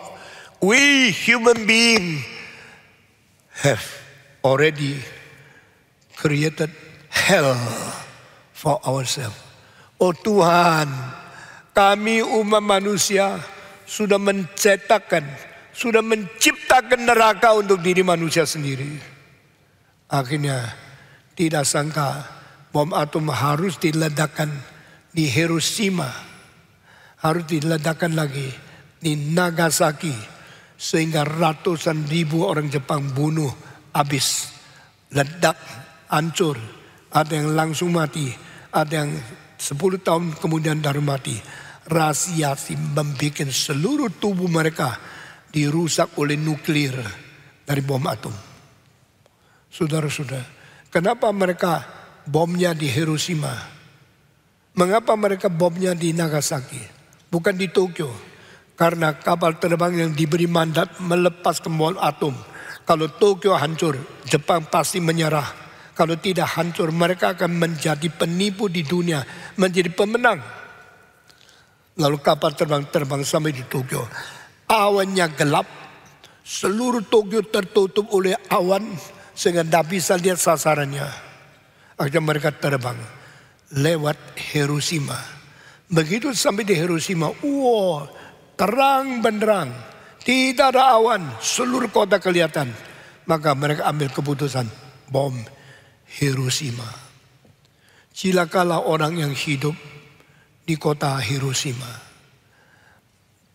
we human being have already created hell for ourselves." Oh Tuhan, kami umat manusia sudah menciptakan neraka untuk diri manusia sendiri. Akhirnya tidak sangka bom atom harus diledakkan di Hiroshima, harus diledakkan lagi di Nagasaki, sehingga ratusan ribu orang Jepang bunuh habis, ledak, hancur. Ada yang langsung mati, ada yang 10 tahun kemudian baru mati. Radiasi membuat seluruh tubuh mereka dirusak oleh nuklir dari bom atom. Saudara-saudara, kenapa mereka bomnya di Hiroshima? Mengapa mereka bomnya di Nagasaki? Bukan di Tokyo. Karena kapal terbang yang diberi mandat melepaskan bom atom. Kalau Tokyo hancur, Jepang pasti menyerah. Kalau tidak hancur, mereka akan menjadi penipu di dunia, menjadi pemenang. Lalu kapal terbang sampai di Tokyo. Awannya gelap, seluruh Tokyo tertutup oleh awan sehingga tidak bisa lihat sasarannya. Akhirnya mereka terbang lewat Hiroshima. Begitu sampai di Hiroshima, terang benderang, tidak ada awan, seluruh kota kelihatan. Maka mereka ambil keputusan, bom Hiroshima. Cilakalah orang yang hidup di kota Hiroshima.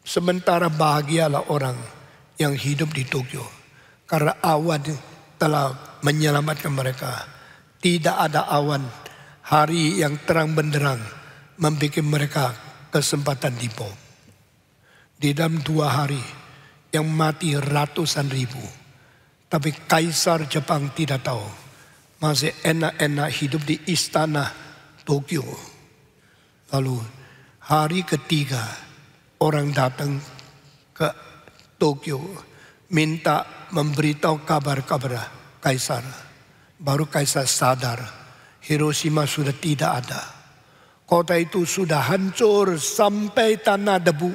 Sementara bahagialah orang yang hidup di Tokyo. Karena awan telah menyelamatkan mereka. Tidak ada awan, hari yang terang benderang membuat mereka kesempatan dibom. Di dalam 2 hari yang mati ratusan ribu. Tapi Kaisar Jepang tidak tahu. Masih enak-enak hidup di istana Tokyo. Lalu hari ketiga orang datang ke Tokyo minta memberitahu kabar Kaisar. Baru Kaisar sadar Hiroshima sudah tidak ada. Kota itu sudah hancur sampai tanah debu.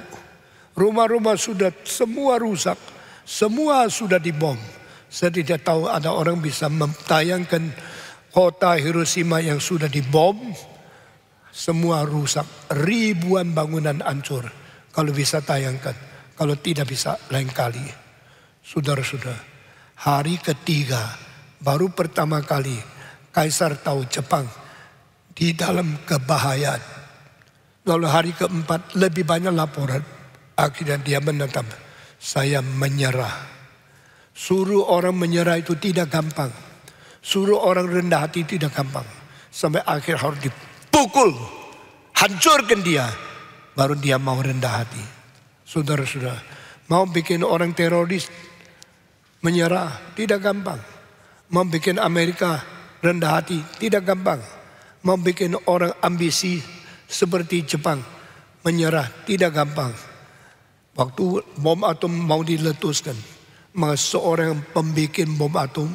Rumah-rumah sudah semua rusak. Semua sudah dibom. Saya tidak tahu ada orang bisa mentayangkan kota Hiroshima yang sudah dibom. Semua rusak. Ribuan bangunan hancur. Kalau bisa tayangkan. Kalau tidak bisa lain kali. Saudara-saudara, hari ketiga baru pertama kali Kaisar tahu Jepang di dalam kebahayaan. Lalu hari keempat lebih banyak laporan. Akhirnya dia menetap, saya menyerah. Suruh orang menyerah itu tidak gampang. Suruh orang rendah hati tidak gampang. Sampai akhir harus dipukul, hancurkan dia. Baru dia mau rendah hati. Saudara-saudara, mau bikin orang teroris menyerah tidak gampang. Mau bikin Amerika rendah hati tidak gampang. Mau bikin orang ambisi seperti Jepang menyerah tidak gampang. Waktu bom atom mau diletuskan, maka seorang pembikin bom atom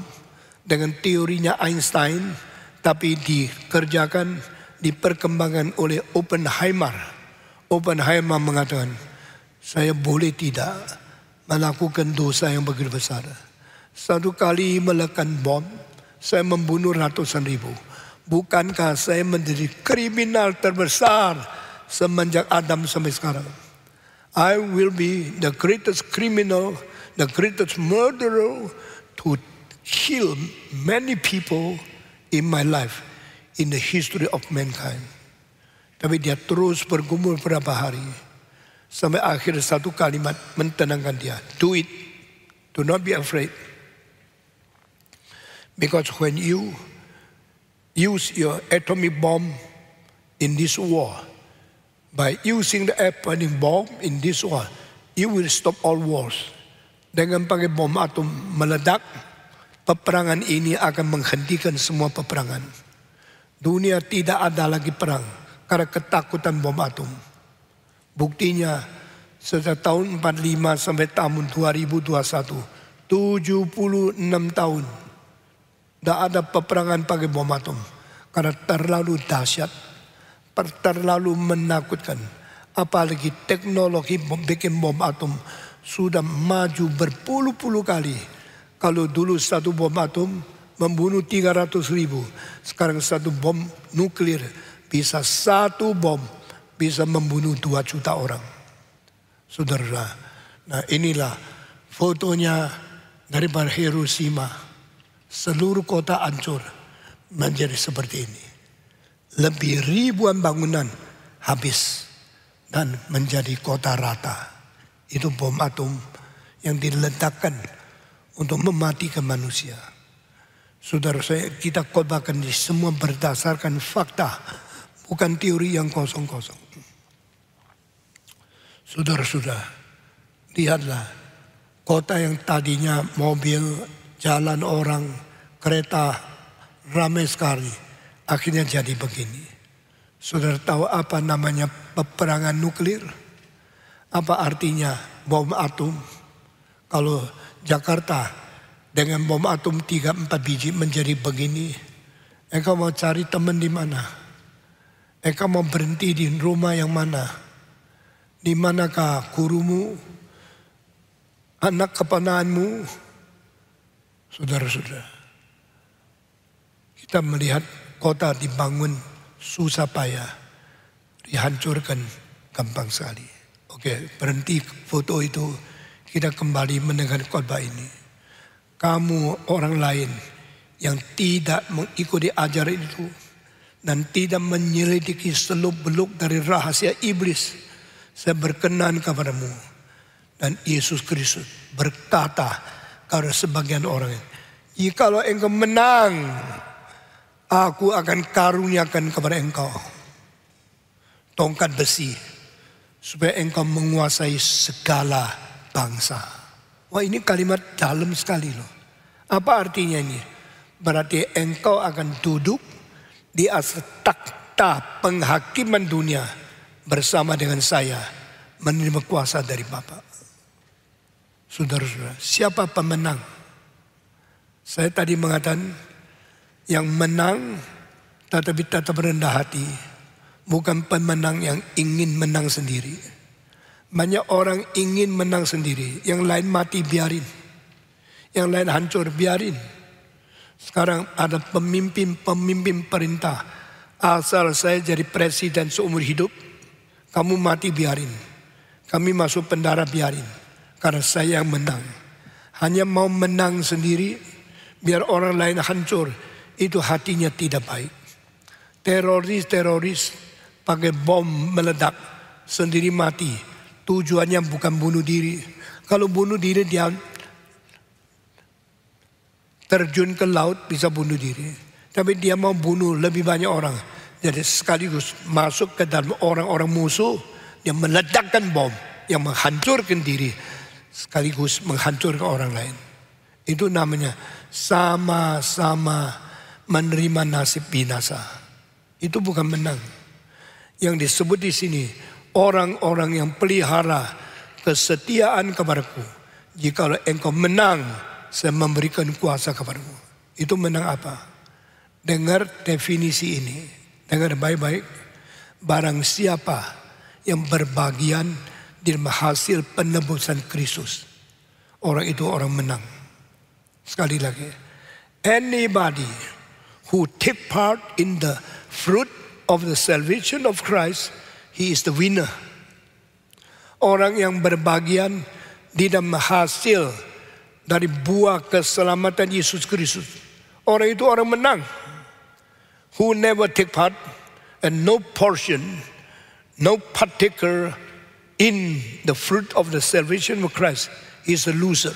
dengan teorinya Einstein, tapi dikerjakan, diperkembangkan oleh Oppenheimer. Oppenheimer mengatakan, saya boleh tidak melakukan dosa yang begitu besar. Satu kali meletakkan bom, saya membunuh ratusan ribu. Bukankah saya menjadi kriminal terbesar semenjak Adam sampai sekarang? I will be the greatest criminal, the greatest murderer to kill many people in my life, in the history of mankind. Tapi dia terus bergumul berapa hari. Sampai akhir satu kalimat menenangkan dia. Do it, Do not be afraid. Because when you use your atomic bomb in this war, by using the atomic bomb in this war, you will stop all wars. Dengan pakai bom atom meledak, peperangan ini akan menghentikan semua peperangan. Dunia tidak ada lagi perang karena ketakutan bom atom. Buktinya sejak tahun 45 sampai tahun 2021, 76 tahun. Tidak ada peperangan pakai bom atom. Karena terlalu dahsyat, terlalu menakutkan. Apalagi teknologi bikin bom atom sudah maju berpuluh-puluh kali. Kalau dulu satu bom atom membunuh 300.000. Sekarang satu bom nuklir bisa satu bom bisa membunuh 2 juta orang. Saudara, nah inilah fotonya daripada Hiroshima. Seluruh kota hancur menjadi seperti ini. Lebih ribuan bangunan habis dan menjadi kota rata. Itu bom atom yang diletakkan untuk mematikan manusia. Saudara saya, kita khotbahkan di semua berdasarkan fakta, bukan teori yang kosong-kosong. Saudara-saudara, lihatlah kota yang tadinya mobil, jalan orang, kereta, ramai sekali. Akhirnya jadi begini. Saudara tahu apa namanya peperangan nuklir? Apa artinya bom atom? Kalau Jakarta dengan bom atom 3-4 biji menjadi begini, engkau mau cari teman di mana? Engkau mau berhenti di rumah yang mana? Di manakah gurumu, anak keponakanmu? Saudara-saudara, kita melihat kota dibangun susah payah, dihancurkan gampang sekali. Oke, berhenti foto itu, kita kembali mendengar khotbah ini. Kamu orang lain yang tidak mengikuti ajaran itu dan tidak menyelidiki seluk-beluk dari rahasia iblis, saya berkenan kepadamu. Dan Yesus Kristus berkata, karena sebagian orang, jikalau engkau menang, aku akan karuniakan kepada engkau tongkat besi, supaya engkau menguasai segala bangsa. Wah, ini kalimat dalam sekali loh. Apa artinya ini? Berarti engkau akan duduk di atas takhta penghakiman dunia bersama dengan saya, menerima kuasa dari Bapa. Saudara-saudara, siapa pemenang? Saya tadi mengatakan yang menang tetapi tetap rendah hati. Bukan pemenang yang ingin menang sendiri. Banyak orang ingin menang sendiri. Yang lain mati biarin. Yang lain hancur biarin. Sekarang ada pemimpin perintah. Asal saya jadi presiden seumur hidup, kamu mati biarin. Kami masuk penjara biarin. Karena saya yang menang. Hanya mau menang sendiri, biar orang lain hancur. Itu hatinya tidak baik. Teroris pakai bom meledak, sendiri mati. Tujuannya bukan bunuh diri. Kalau bunuh diri dia terjun ke laut bisa bunuh diri. Tapi dia mau bunuh lebih banyak orang. Jadi sekaligus masuk ke dalam orang-orang musuh, dia meledakkan bom yang menghancurkan diri, sekaligus menghancurkan orang lain. Itu namanya sama-sama menerima nasib binasa. Itu bukan menang. Yang disebut di sini orang-orang yang pelihara kesetiaan kepadaku. Jikalau engkau menang, saya memberikan kuasa kepadamu. Itu menang apa? Dengar definisi ini. Dengar baik-baik. Barang siapa yang berbagian di hasil penebusan Kristus, orang itu orang menang. Sekali lagi, anybody who take part in the fruit of the salvation of Christ, he is the winner. Orang yang berbagian di dalam hasil dari buah keselamatan Yesus Kristus, orang itu orang menang. Who never take part and no portion, no particular in the fruit of the salvation of Christ, is a loser.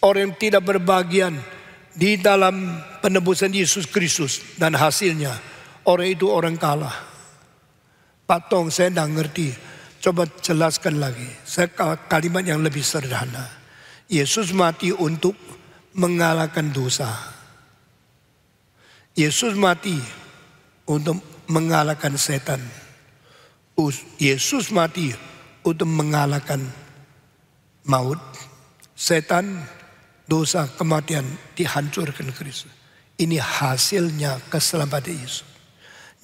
orang yang tidak berbagian di dalam penebusan Yesus Kristus dan hasilnya, orang itu orang kalah. Pak Tong, saya tidak ngerti. Coba jelaskan lagi. Saya kalimat yang lebih sederhana. Yesus mati untuk mengalahkan dosa. Yesus mati untuk mengalahkan setan. Yesus mati untuk mengalahkan maut, setan, dosa, kematian dihancurkan Kristus. Ini hasilnya keselamatan Yesus.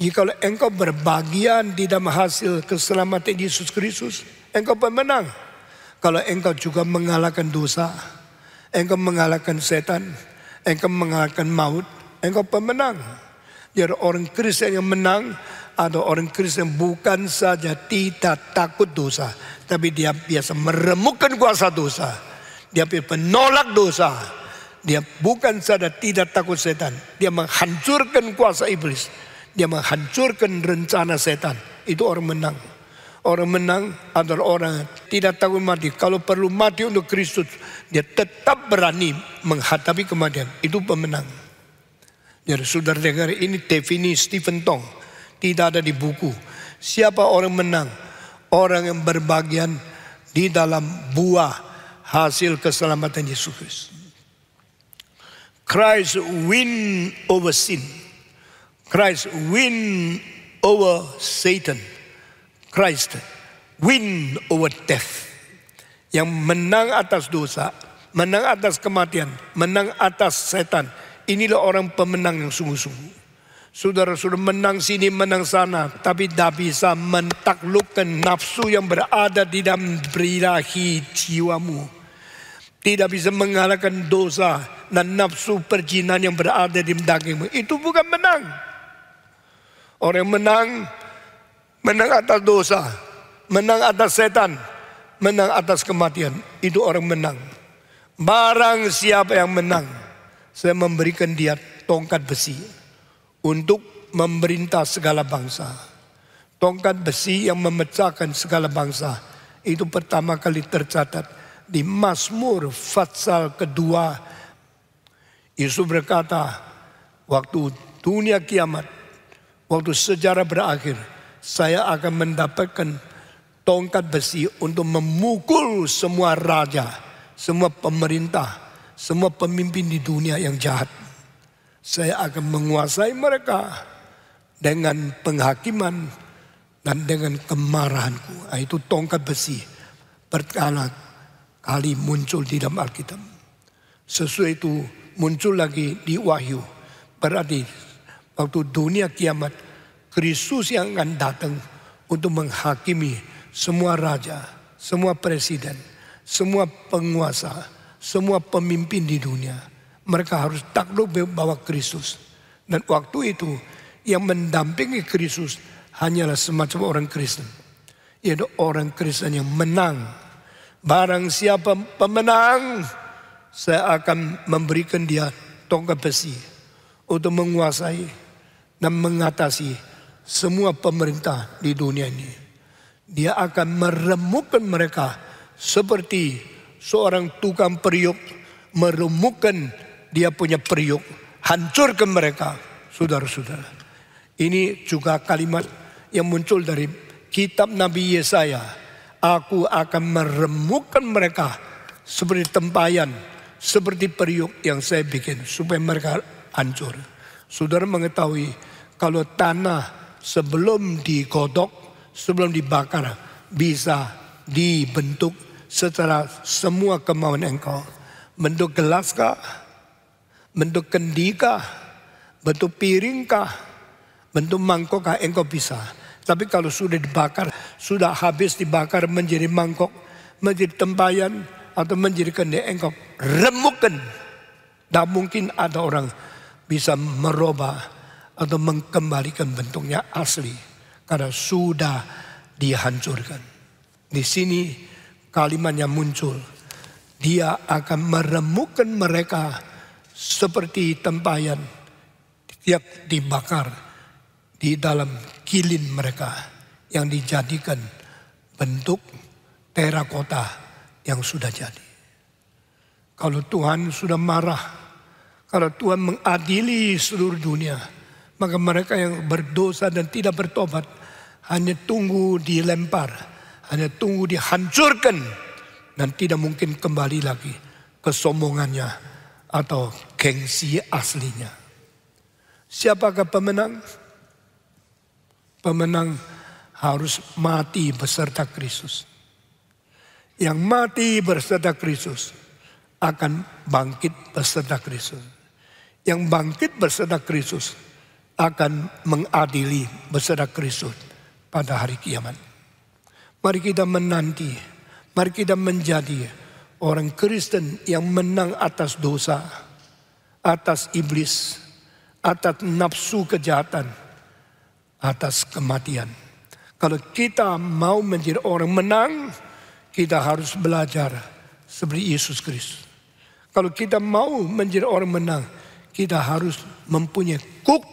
Jika engkau berbagian di dalam hasil keselamatan Yesus Kristus, engkau pemenang. Kalau engkau juga mengalahkan dosa, engkau mengalahkan setan, engkau mengalahkan maut, engkau pemenang. Jadi orang Kristen yang menang atau orang Kristen bukan saja tidak takut dosa, tapi dia biasa meremukkan kuasa dosa. Dia penolak dosa. Dia bukan saja tidak takut setan, dia menghancurkan kuasa iblis. Dia menghancurkan rencana setan. Itu orang menang. Orang menang adalah orang yang tidak takut mati. Kalau perlu mati untuk Kristus, dia tetap berani menghadapi kematian. Itu pemenang. Jadi saudara dengar, ini definisi Stephen Tong. Tidak ada di buku. Siapa orang menang? Orang yang berbagian di dalam buah hasil keselamatan Yesus Kristus. Christ win over sin. Christ win over Satan. Christ win over death. Yang menang atas dosa, menang atas kematian, menang atas setan. Inilah orang pemenang yang sungguh-sungguh. Saudara-saudara, menang sini, menang sana, tapi tidak bisa mentaklukkan nafsu yang berada di dalam birahi jiwamu. Tidak bisa mengalahkan dosa dan nafsu perjinan yang berada di dagingmu. Itu bukan menang. Orang yang menang atas dosa, menang atas setan, menang atas kematian. Itu orang menang. Barang siapa yang menang, saya memberikan dia tongkat besi untuk memerintah segala bangsa. Tongkat besi yang memecahkan segala bangsa. Itu pertama kali tercatat di Mazmur pasal kedua. Yesus berkata, waktu dunia kiamat, waktu sejarah berakhir, saya akan mendapatkan tongkat besi untuk memukul semua raja, semua pemerintah, semua pemimpin di dunia yang jahat. Saya akan menguasai mereka dengan penghakiman dan dengan kemarahanku. Itu tongkat besi pertama kali muncul di dalam Alkitab. Sesuai itu muncul lagi di Wahyu. Berarti waktu dunia kiamat, Kristus yang akan datang untuk menghakimi semua raja, semua presiden, semua penguasa, semua pemimpin di dunia. Mereka harus takluk bahwa Kristus. Dan waktu itu yang mendampingi Kristus hanyalah semacam orang Kristen. Yaitu orang Kristen yang menang. Barang siapa pemenang, saya akan memberikan dia tongkat besi untuk menguasai dan mengatasi semua pemerintah di dunia ini. Dia akan meremukkan mereka seperti seorang tukang periuk meremukkan dia punya periuk, hancurkan mereka. Saudara-saudara, ini juga kalimat yang muncul dari kitab Nabi Yesaya. Aku akan meremukkan mereka seperti tempayan, seperti periuk yang saya bikin supaya mereka hancur. Saudara mengetahui kalau tanah sebelum digodok, sebelum dibakar, bisa dibentuk secara semua kemauan engkau. Bentuk gelas kah? Bentuk kendi kah? Bentuk piring kah? Bentuk mangkok kah? Engkau bisa. Tapi kalau sudah dibakar, sudah habis dibakar menjadi mangkok, menjadi tempayan, atau menjadi kendi, engkau remukkan. Tak mungkin ada orang bisa merubah atau mengembalikan bentuknya asli karena sudah dihancurkan. Di sini kalimatnya muncul. Dia akan meremukkan mereka seperti tempayan tiap dibakar di dalam kilin mereka yang dijadikan bentuk terakota yang sudah jadi. Kalau Tuhan sudah marah, kalau Tuhan mengadili seluruh dunia, maka mereka yang berdosa dan tidak bertobat hanya tunggu dilempar, hanya tunggu dihancurkan, dan tidak mungkin kembali lagi kesombongannya atau gengsi aslinya. Siapakah pemenang? Pemenang harus mati beserta Kristus. Yang mati beserta Kristus akan bangkit beserta Kristus. Yang bangkit beserta Kristus akan mengadili beserta Kristus pada hari kiamat. Mari kita menanti, mari kita menjadi orang Kristen yang menang atas dosa, atas iblis, atas nafsu kejahatan, atas kematian. Kalau kita mau menjadi orang menang, kita harus belajar seperti Yesus Kristus. Kalau kita mau menjadi orang menang, kita harus mempunyai kuk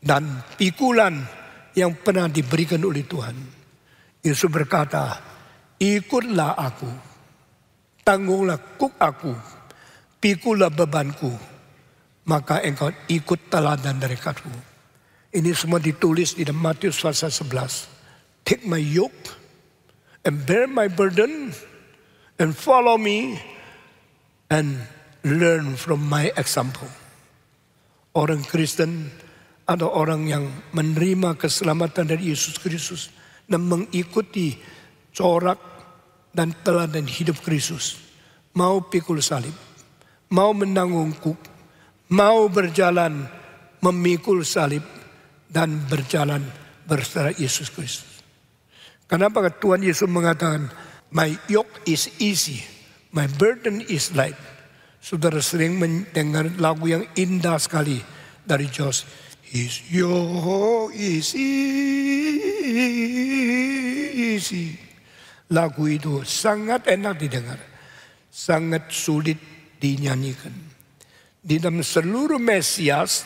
dan pikulan yang pernah diberikan oleh Tuhan. Yesus berkata, ikutlah aku, tanggunglah kuk aku, pikulah bebanku, maka engkau ikut teladan dari aku. Ini semua ditulis di dalam Matius pasal 11. Take my yoke and bear my burden and follow me and learn from my example. Orang Kristen atau orang yang menerima keselamatan dari Yesus Kristus dan mengikuti corak dan teladan hidup Kristus, mau pikul salib, mau menanggung kuk, mau berjalan memikul salib dan berjalan bersama Yesus Kristus. Kenapa Tuhan Yesus mengatakan, my yoke is easy, my burden is light. Saudara sering mendengar lagu yang indah sekali dari Josh. His yoke is easy. Lagu itu sangat enak didengar, sangat sulit dinyanyikan. Di dalam seluruh Mesias,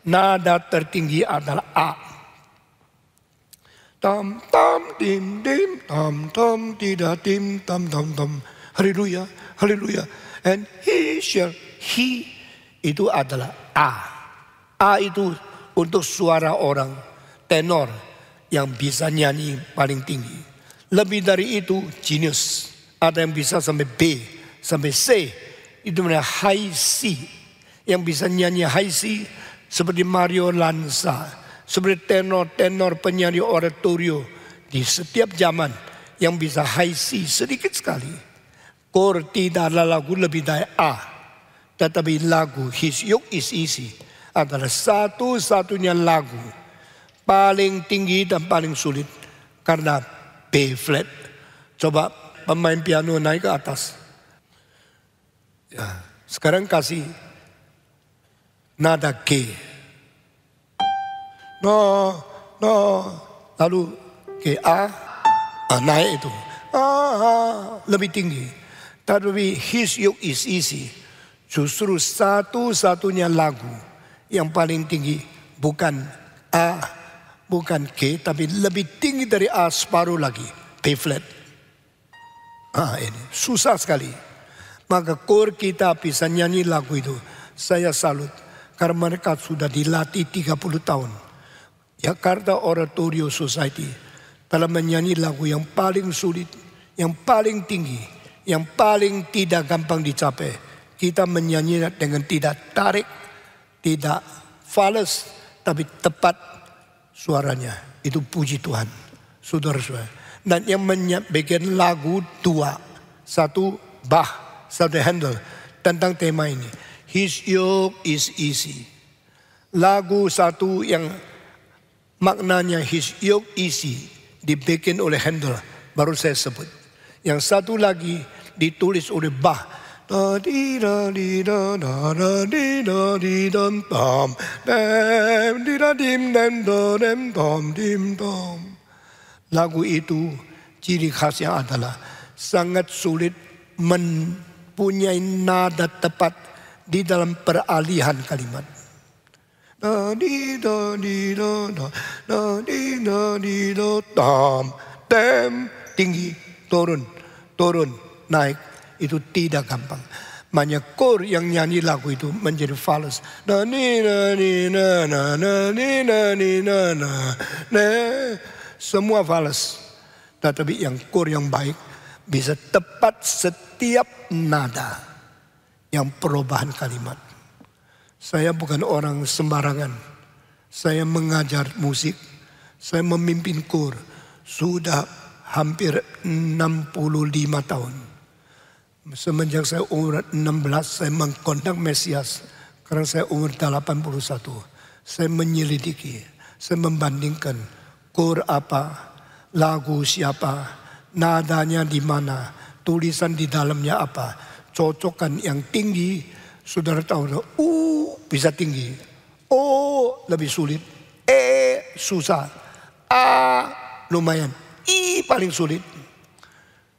nada tertinggi adalah A. Tam tam dim dim tam tam tidak dim tam tam tam. Haleluya, haleluya. And he itu adalah A. A itu untuk suara orang tenor yang bisa nyanyi paling tinggi. Lebih dari itu genius. Ada yang bisa sampai B, sampai C. Itu namanya high C. Yang bisa nyanyi high C seperti Mario Lanza, seperti tenor-tenor penyanyi oratorio di setiap zaman yang bisa high C sedikit sekali. Kor tidaklah lagu lebih dari A, tetapi lagu His Yoke is Easy adalah satu-satunya lagu paling tinggi dan paling sulit karena B flat. Coba pemain piano naik ke atas. Ya, sekarang kasih nada G. No, lalu G A, naik itu. Lebih tinggi. Tapi His Yoke is Easy justru satu-satunya lagu yang paling tinggi. Bukan A, bukan G, tapi lebih tinggi dari A separuh lagi. B flat. Ini susah sekali. Maka kor kita bisa nyanyi lagu itu. Saya salut. Karena mereka sudah dilatih 30 tahun. Jakarta Oratorio Society telah menyanyi lagu yang paling sulit, yang paling tinggi, yang paling tidak gampang dicapai. Kita menyanyi dengan tidak tarik, tidak fals, tapi tepat suaranya. Itu puji Tuhan, saudara-saudara. Dan yang bikin lagu dua, satu Bach, satu Handel tentang tema ini. His Yoke is Easy. Lagu satu yang maknanya His Yoke Easy dibikin oleh Handel, baru saya sebut. Yang satu lagi ditulis oleh Bach. Lagu itu ciri khasnya adalah sangat sulit mempunyai nada tepat di dalam peralihan kalimat. Tinggi, turun, naik. Itu tidak gampang. Banyak kor yang nyanyi lagu itu menjadi fals. Na ni na ni na na na ni na ni na na na. Semua fals. Tetapi yang kor yang baik bisa tepat setiap nada, yang perubahan kalimat. Saya bukan orang sembarangan. Saya mengajar musik. Saya memimpin kor. Sudah hampir 65 tahun. Semenjak saya umur 16, saya mengkontak Mesias. Karena saya umur 81. Saya menyelidiki. Saya membandingkan kor apa, lagu siapa, nadanya di mana, tulisan di dalamnya apa. Cocokkan yang tinggi, saudara tahu, bisa tinggi. O lebih sulit, E susah, A lumayan, I paling sulit.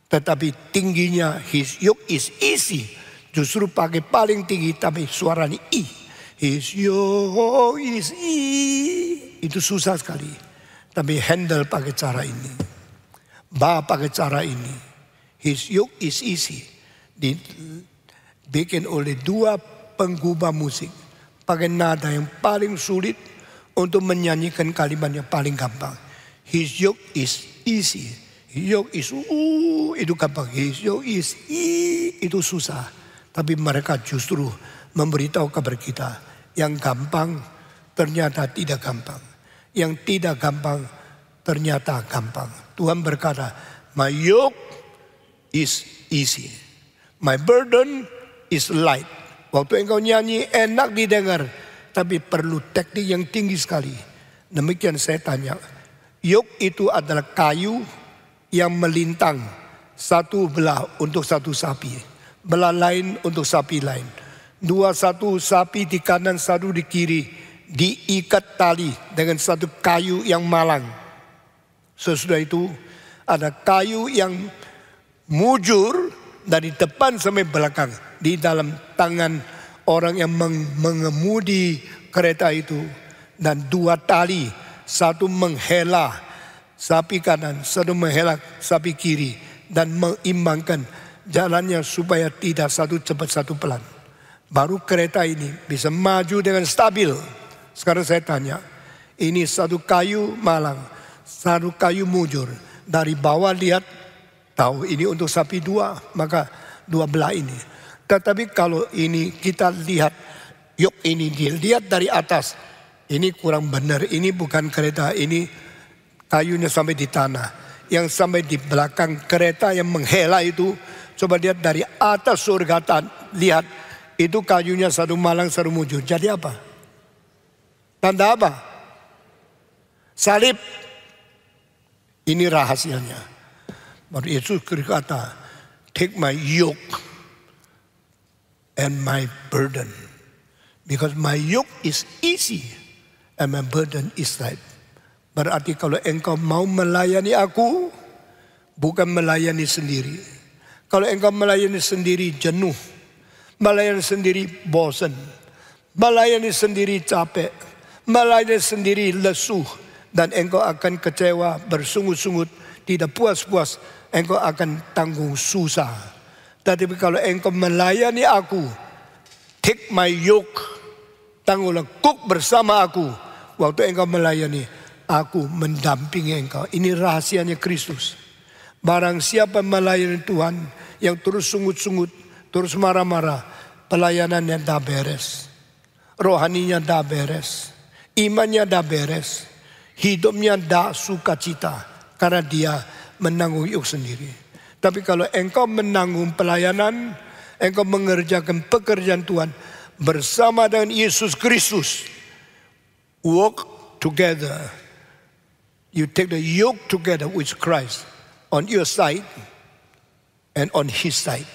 Tetapi tingginya his yoke is easy. Justru pakai paling tinggi tapi suaranya I. His yoke is easy. Itu susah sekali. Tapi handle pakai cara ini. Ba pakai cara ini. His yoke is easy. Dibikin oleh dua penggubah musik. Pakai nada yang paling sulit untuk menyanyikan kalimat yang paling gampang. His yoke is easy. His yoke is itu gampang. His yoke is itu susah. Tapi mereka justru memberitahu kepada kita yang gampang ternyata tidak gampang. Yang tidak gampang ternyata gampang. Tuhan berkata, my yoke is easy. My burden is light. Waktu engkau nyanyi enak didengar. Tapi perlu teknik yang tinggi sekali. Demikian saya tanya. Yoke itu adalah kayu yang melintang. Satu belah untuk satu sapi. Belah lain untuk sapi lain. Satu sapi di kanan, satu di kiri. Diikat tali dengan satu kayu yang malang. Sesudah itu ada kayu yang mujur dari depan sampai belakang. Di dalam tangan orang yang mengemudi kereta itu. Dan dua tali. Satu menghela sapi kanan, satu menghela sapi kiri. Dan mengimbangkan jalannya supaya tidak satu cepat satu pelan. Baru kereta ini bisa maju dengan stabil. Sekarang saya tanya, ini satu kayu malang, satu kayu mujur. Dari bawah lihat, tahu ini untuk sapi dua, maka dua belah ini. Tetapi kalau ini kita lihat, yuk ini dilihat dari atas. Ini kurang benar, ini bukan kereta, ini kayunya sampai di tanah. Yang sampai di belakang kereta yang menghela itu, coba lihat dari atas surga, lihat itu kayunya satu malang, satu mujur. Jadi apa? Tanda apa? Salib. Ini rahasianya. Baru Yesus berkata, take my yoke and my burden. Because my yoke is easy and my burden is light. Berarti kalau engkau mau melayani aku, bukan melayani sendiri. Kalau engkau melayani sendiri jenuh. Melayani sendiri bosan. Melayani sendiri capek. Melayani sendiri lesuh. Dan engkau akan kecewa, bersungut-sungut, tidak puas-puas. Engkau akan tanggung susah. Tetapi kalau engkau melayani aku, take my yoke, tangguhlah kuk bersama aku. Waktu engkau melayani, aku mendampingi engkau. Ini rahasianya Kristus. Barang siapa melayani Tuhan yang terus sungut-sungut, terus marah-marah, pelayanannya dah beres. Rohaninya dah beres. Imannya dah beres. Hidupnya dah sukacita. Karena dia menanggung yuk sendiri. Tapi kalau engkau menanggung pelayanan, engkau mengerjakan pekerjaan Tuhan bersama dengan Yesus Kristus. Walk together. You take the yoke together with Christ on your side and on his side.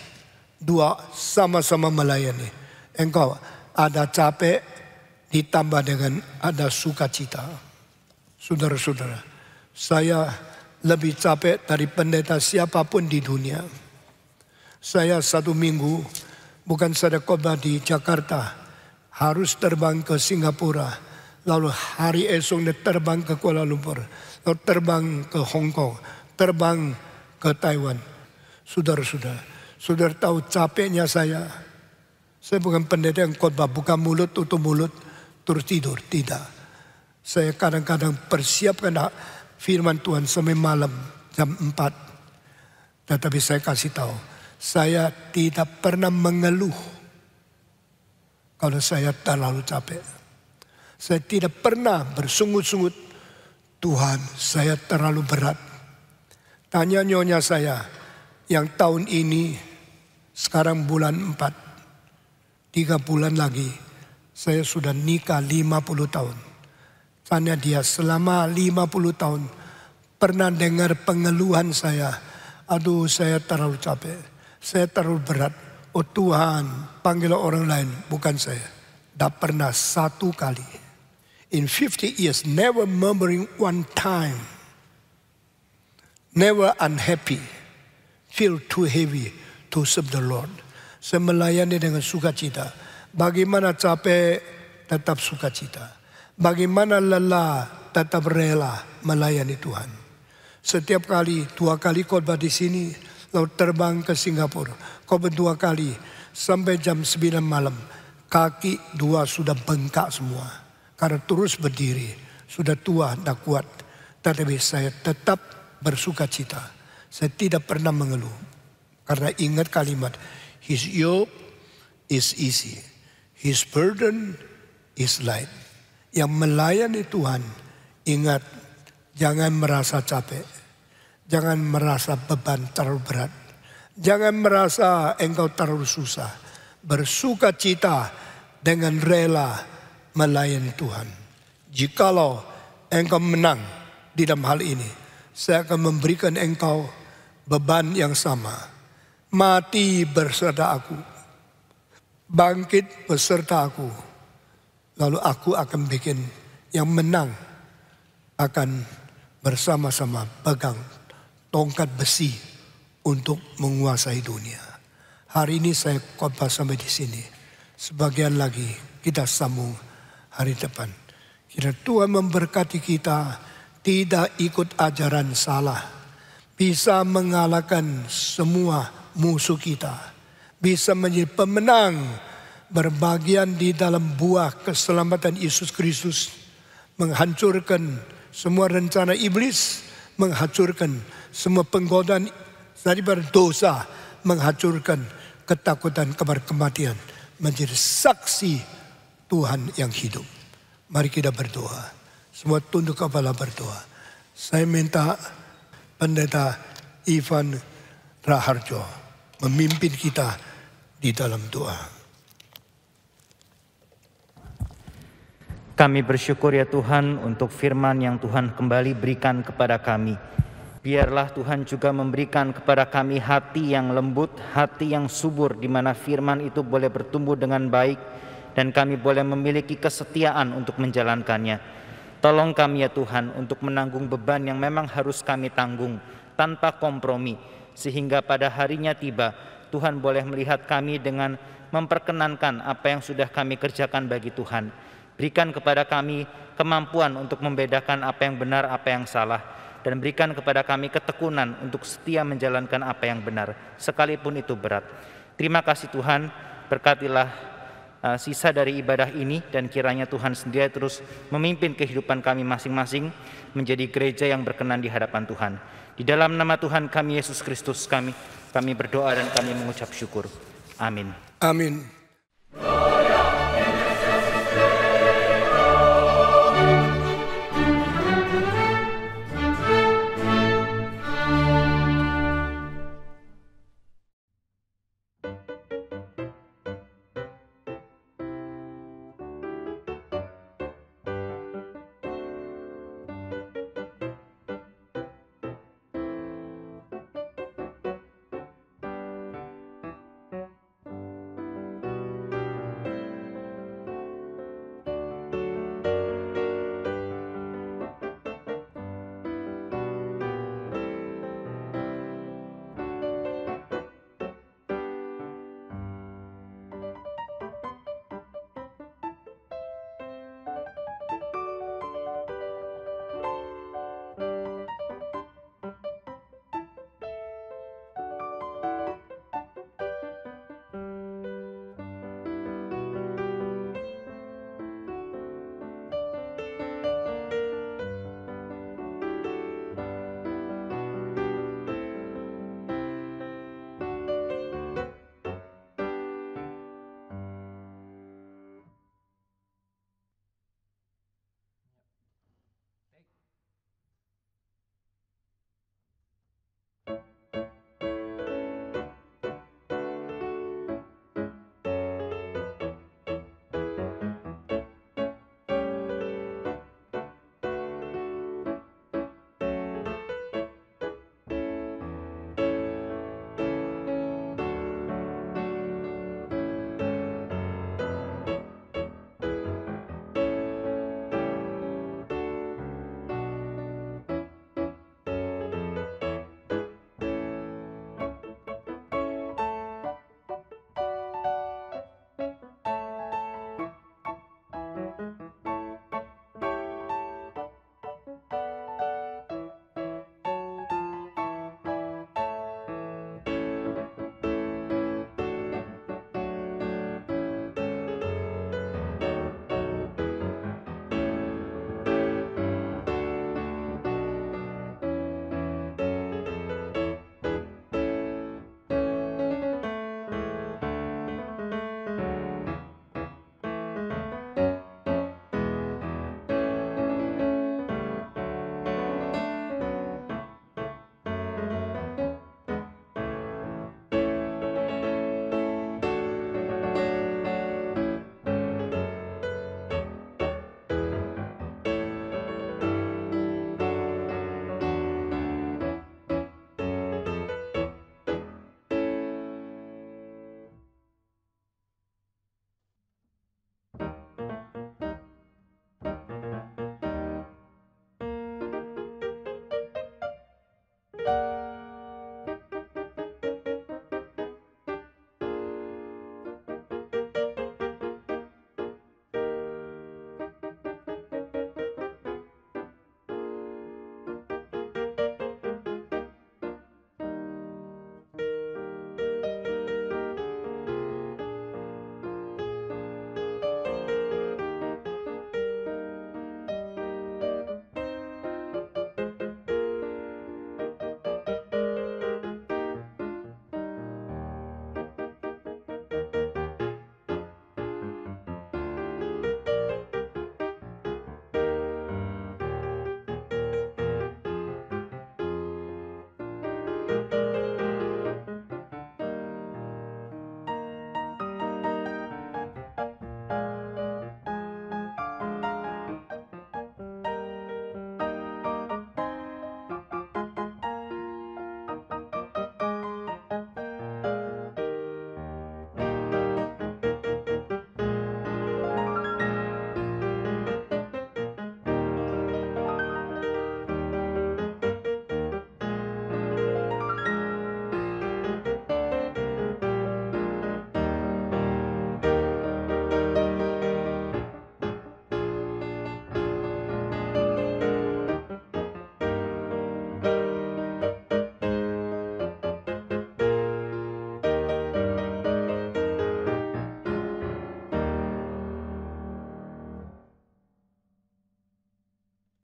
Dua sama-sama melayani. Engkau ada capek ditambah dengan ada sukacita. Saudara-saudara, saya lebih capek dari pendeta siapapun di dunia. Saya satu minggu bukan saja khotbah di Jakarta, harus terbang ke Singapura, lalu hari esoknya terbang ke Kuala Lumpur, lalu terbang ke Hong Kong, terbang ke Taiwan. Saudara-saudara, saudara tahu capeknya saya Saya bukan pendeta yang khotbah buka mulut, tutup mulut, terus tidur. Tidak. Saya kadang-kadang persiapkan firman Tuhan sampai malam jam 4. Tetapi saya kasih tahu, saya tidak pernah mengeluh kalau saya terlalu capek. Saya tidak pernah bersungut-sungut, Tuhan saya terlalu berat. Tanya nyonya saya yang tahun ini, sekarang bulan 4. 3 bulan lagi saya sudah nikah 50 tahun. Tanya dia selama 50 tahun pernah dengar pengeluhan saya. Aduh saya terlalu capek, saya terlalu berat. Oh Tuhan panggil orang lain bukan saya. Tak pernah satu kali. In 50 years never murmuring one time. Never unhappy. Feel too heavy to serve the Lord. Saya melayani dengan sukacita. Bagaimana capek tetap sukacita. Bagaimana lelah tetap rela melayani Tuhan. Setiap kali 2 kali khotbah di sini, lalu terbang ke Singapura. Khotbah 2 kali sampai jam 9 malam. Kaki 2 sudah bengkak semua. Karena terus berdiri. Sudah tua, tak kuat. Tetapi saya tetap bersukacita. Saya tidak pernah mengeluh. Karena ingat kalimat, His yoke is easy. His burden is light. Yang melayani Tuhan, ingat, jangan merasa capek. Jangan merasa beban terlalu berat. Jangan merasa engkau terlalu susah. Bersukacita dengan rela melayani Tuhan. Jikalau engkau menang di dalam hal ini, saya akan memberikan engkau beban yang sama. Mati beserta aku, bangkit beserta aku. Lalu aku akan bikin yang menang akan bersama-sama pegang tongkat besi untuk menguasai dunia. Hari ini saya khotbah sampai di sini. Sebagian lagi kita sambung hari depan. Kiranya Tuhan memberkati kita tidak ikut ajaran salah. Bisa mengalahkan semua musuh kita, bisa menjadi pemenang, berbagian di dalam buah keselamatan Yesus Kristus, menghancurkan semua rencana iblis, menghancurkan semua penggodaan daripada dosa, menghancurkan ketakutan kepada kematian, menjadi saksi Tuhan yang hidup. Mari kita berdoa. Semua tunduk kepala berdoa. Saya minta Pendeta Ivan Raharjo memimpin kita di dalam doa. Kami bersyukur ya Tuhan untuk firman yang Tuhan kembali berikan kepada kami. Biarlah Tuhan juga memberikan kepada kami hati yang lembut, hati yang subur, di mana firman itu boleh bertumbuh dengan baik dan kami boleh memiliki kesetiaan untuk menjalankannya. Tolong kami ya Tuhan untuk menanggung beban yang memang harus kami tanggung tanpa kompromi, sehingga pada harinya tiba Tuhan boleh melihat kami dengan memperkenankan apa yang sudah kami kerjakan bagi Tuhan. Berikan kepada kami kemampuan untuk membedakan apa yang benar, apa yang salah, dan berikan kepada kami ketekunan untuk setia menjalankan apa yang benar, sekalipun itu berat. Terima kasih Tuhan, berkatilah sisa dari ibadah ini, dan kiranya Tuhan sendiri terus memimpin kehidupan kami masing-masing menjadi gereja yang berkenan di hadapan Tuhan. Di dalam nama Tuhan kami Yesus Kristus kami berdoa dan kami mengucap syukur. Amin. Amin. Amin.